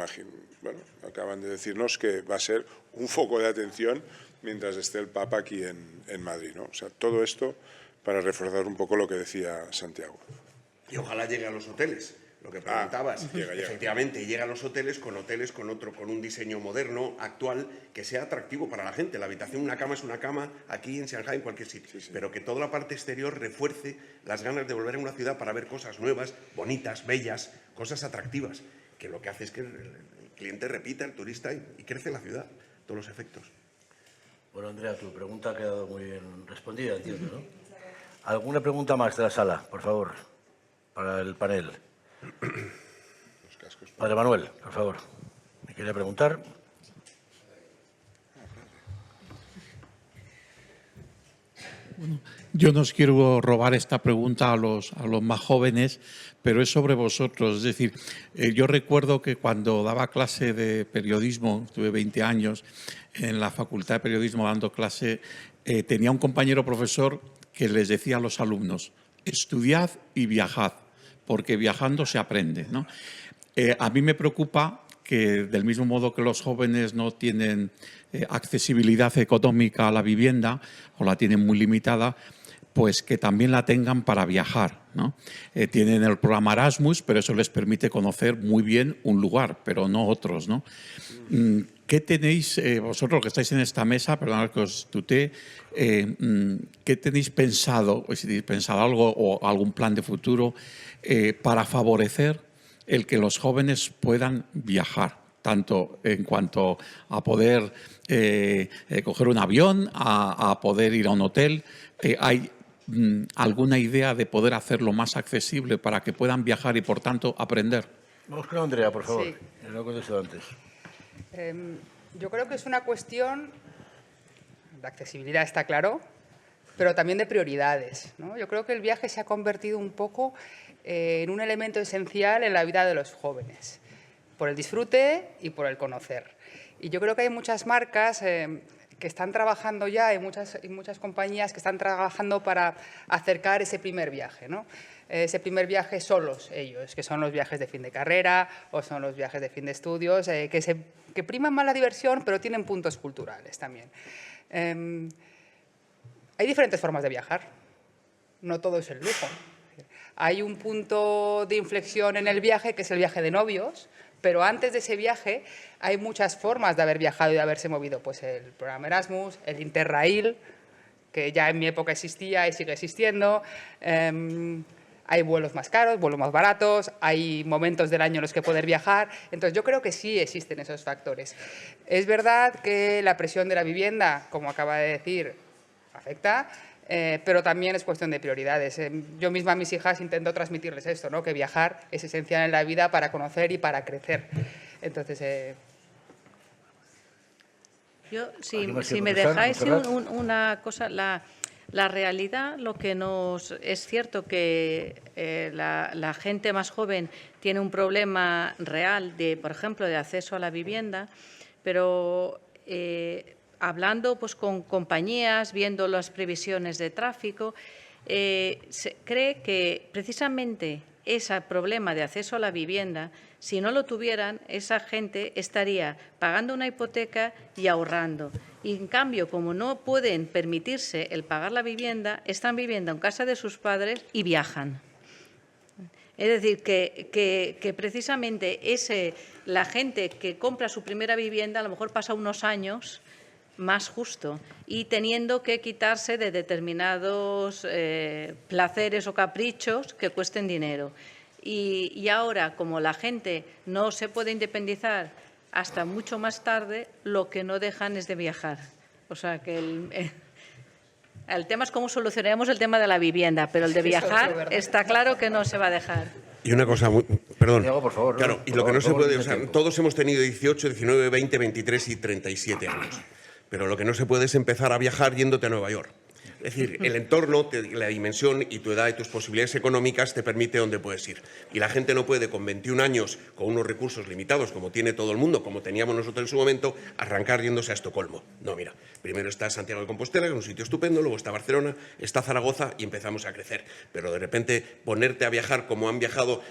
acaban de decirnos que va a ser un foco de atención mientras esté el Papa aquí en Madrid, ¿no? O sea, todo esto para reforzar un poco lo que decía Santiago. Y ojalá llegue a los hoteles. Lo que preguntabas, llega. Efectivamente, llega a los hoteles con un diseño moderno, actual, que sea atractivo para la gente. La habitación, una cama es una cama, aquí en Shanghái, en cualquier sitio. Sí. Pero que toda la parte exterior refuerce las ganas de volver a una ciudad para ver cosas nuevas, bonitas, bellas, cosas atractivas. Que lo que hace es que el cliente repita, el turista, y crece la ciudad, todos los efectos. Bueno, Andrea, tu pregunta ha quedado muy bien respondida, entiendo, ¿no? ¿Alguna pregunta más de la sala, por favor, para el panel? Padre Manuel, por favor, ¿me quiere preguntar? Yo no os quiero robar esta pregunta a los más jóvenes, pero es sobre vosotros. Es decir, yo recuerdo que cuando daba clase de periodismo, tuve 20 años en la Facultad de Periodismo dando clase, tenía un compañero profesor que les decía a los alumnos: estudiad y viajad, porque viajando se aprende, ¿no? A mí me preocupa que, del mismo modo que los jóvenes no tienen accesibilidad económica a la vivienda o la tienen muy limitada, pues que también la tengan para viajar, ¿no? Tienen el programa Erasmus, pero eso les permite conocer muy bien un lugar, pero no otros, ¿no? ¿Qué tenéis, vosotros que estáis en esta mesa, perdonad que os tutee, qué tenéis pensado, o si tenéis pensado algo o algún plan de futuro para favorecer el que los jóvenes puedan viajar, tanto en cuanto a poder coger un avión, a poder ir a un hotel? ¿Hay alguna idea de poder hacerlo más accesible para que puedan viajar y, por tanto, aprender? Vamos con Andrea, por favor. Sí. Lo he contestado antes. Yo creo que es una cuestión de accesibilidad, está claro, pero también de prioridades, ¿no? Yo creo que el viaje se ha convertido un poco en un elemento esencial en la vida de los jóvenes, por el disfrute y por el conocer. Y yo creo que hay muchas marcas que están trabajando ya, hay muchas compañías que están trabajando para acercar ese primer viaje, ¿no? Ese primer viaje solos ellos, que son los viajes de fin de carrera o son los viajes de fin de estudios, que priman más la diversión, pero tienen puntos culturales también. Hay diferentes formas de viajar, no todo es el lujo. Hay un punto de inflexión en el viaje, que es el viaje de novios, pero antes de ese viaje hay muchas formas de haber viajado y de haberse movido. Pues el programa Erasmus, el Interrail, que ya en mi época existía y sigue existiendo. Hay vuelos más caros, vuelos más baratos, hay momentos del año en los que poder viajar. Entonces, yo creo que sí existen esos factores. Es verdad que la presión de la vivienda, como acaba de decir, afecta, pero también es cuestión de prioridades. Yo misma a mis hijas intento transmitirles esto, ¿no? Que viajar es esencial en la vida para conocer y para crecer. Entonces, yo, si me dejáis una cosa, la realidad, lo que es cierto que la gente más joven tiene un problema real de, por ejemplo, de acceso a la vivienda, pero hablando pues con compañías, viendo las previsiones de tráfico, se cree que precisamente ese problema de acceso a la vivienda, si no lo tuvieran, esa gente estaría pagando una hipoteca y ahorrando. Y, en cambio, como no pueden permitirse el pagar la vivienda, están viviendo en casa de sus padres y viajan. Es decir, que precisamente la gente que compra su primera vivienda a lo mejor pasa unos años más justo y teniendo que quitarse de determinados placeres o caprichos que cuesten dinero. Y ahora, como la gente no se puede independizar hasta mucho más tarde, lo que no dejan es de viajar. O sea, que el tema es cómo solucionaremos el tema de la vivienda, pero el de viajar está claro que no se va a dejar. Y una cosa, perdón. Diego, por favor. Claro, y lo que no se puede, o sea, todos hemos tenido 18, 19, 20, 23 y 37 años. Pero lo que no se puede es empezar a viajar yéndote a Nueva York. Es decir, el entorno, la dimensión y tu edad y tus posibilidades económicas te permite dónde puedes ir. Y la gente no puede, con 21 años, con unos recursos limitados, como tiene todo el mundo, como teníamos nosotros en su momento, arrancar yéndose a Estocolmo. No, mira, primero está Santiago de Compostela, que es un sitio estupendo, luego está Barcelona, está Zaragoza y empezamos a crecer. Pero de repente ponerte a viajar como han viajado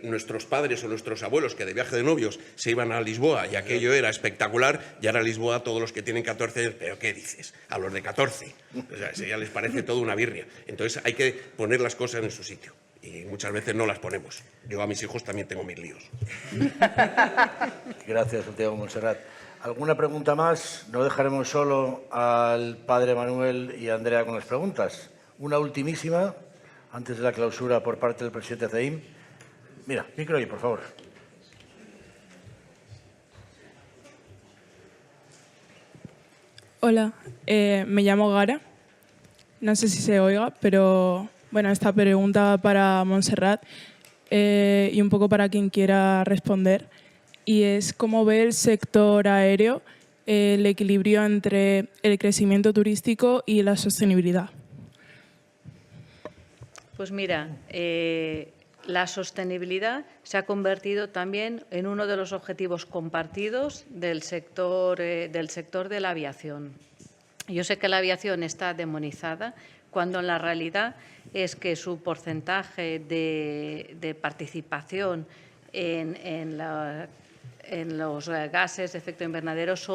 nuestros padres o nuestros abuelos, que de viaje de novios se iban a Lisboa y aquello era espectacular, y ahora a Lisboa todos los que tienen 14 años, ¿pero qué dices? A los de 14. O sea, ya les parece todo una birria. Entonces hay que poner las cosas en su sitio y muchas veces no las ponemos. Yo a mis hijos también tengo mis líos. Gracias, Santiago Montserrat. ¿Alguna pregunta más? No dejaremos solo al padre Manuel y a Andrea con las preguntas. Una ultimísima, antes de la clausura por parte del presidente CEIM. Mira, micro ahí, por favor. Hola, me llamo Gara. No sé si se oiga, pero bueno, esta pregunta va para Montserrat y un poco para quien quiera responder. Y es cómo ve el sector aéreo el equilibrio entre el crecimiento turístico y la sostenibilidad. Pues mira, la sostenibilidad se ha convertido también en uno de los objetivos compartidos del sector de la aviación. Yo sé que la aviación está demonizada, cuando en la realidad es que su porcentaje de participación en los gases de efecto invernadero es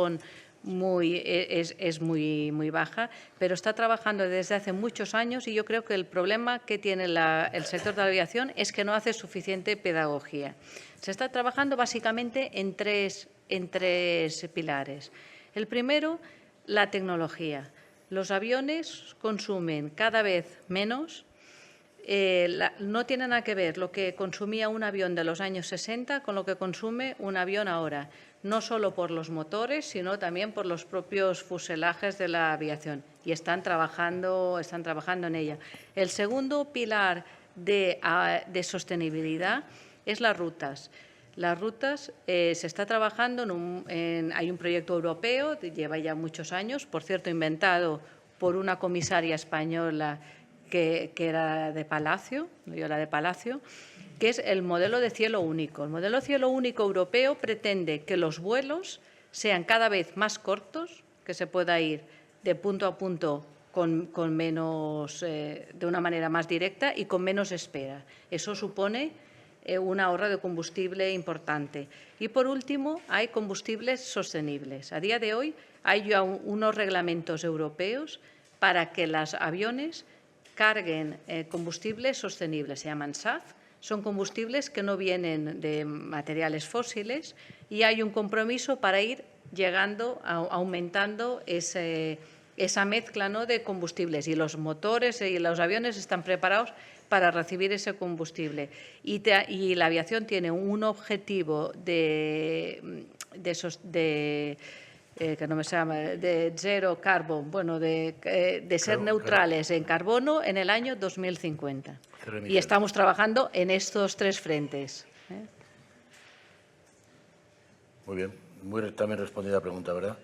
muy baja, pero está trabajando desde hace muchos años y yo creo que el problema que tiene el sector de la aviación es que no hace suficiente pedagogía. Se está trabajando básicamente en tres pilares. El primero, la tecnología. Los aviones consumen cada vez menos. No tiene nada que ver lo que consumía un avión de los años 60 con lo que consume un avión ahora, no solo por los motores, sino también por los propios fuselajes de la aviación, y están trabajando en ella. El segundo pilar de sostenibilidad es las rutas. Las rutas se está trabajando hay un proyecto europeo, lleva ya muchos años, por cierto, inventado por una comisaria española que era de Palacio, que es el modelo de cielo único. El modelo de cielo único europeo pretende que los vuelos sean cada vez más cortos, que se pueda ir de punto a punto con menos, de una manera más directa y con menos espera. Eso supone un ahorro de combustible importante. Y, por último, hay combustibles sostenibles. A día de hoy hay ya unos reglamentos europeos para que los aviones carguen combustibles sostenibles. Se llaman SAF. Son combustibles que no vienen de materiales fósiles y hay un compromiso para ir aumentando esa mezcla, ¿no?, de combustibles. Y los motores y los aviones están preparados para recibir ese combustible. Y la aviación tiene un objetivo de zero carbon, de ser neutrales en carbono en el año 2050. Y estamos trabajando en estos tres frentes. Muy bien, muy también respondida la pregunta, ¿verdad?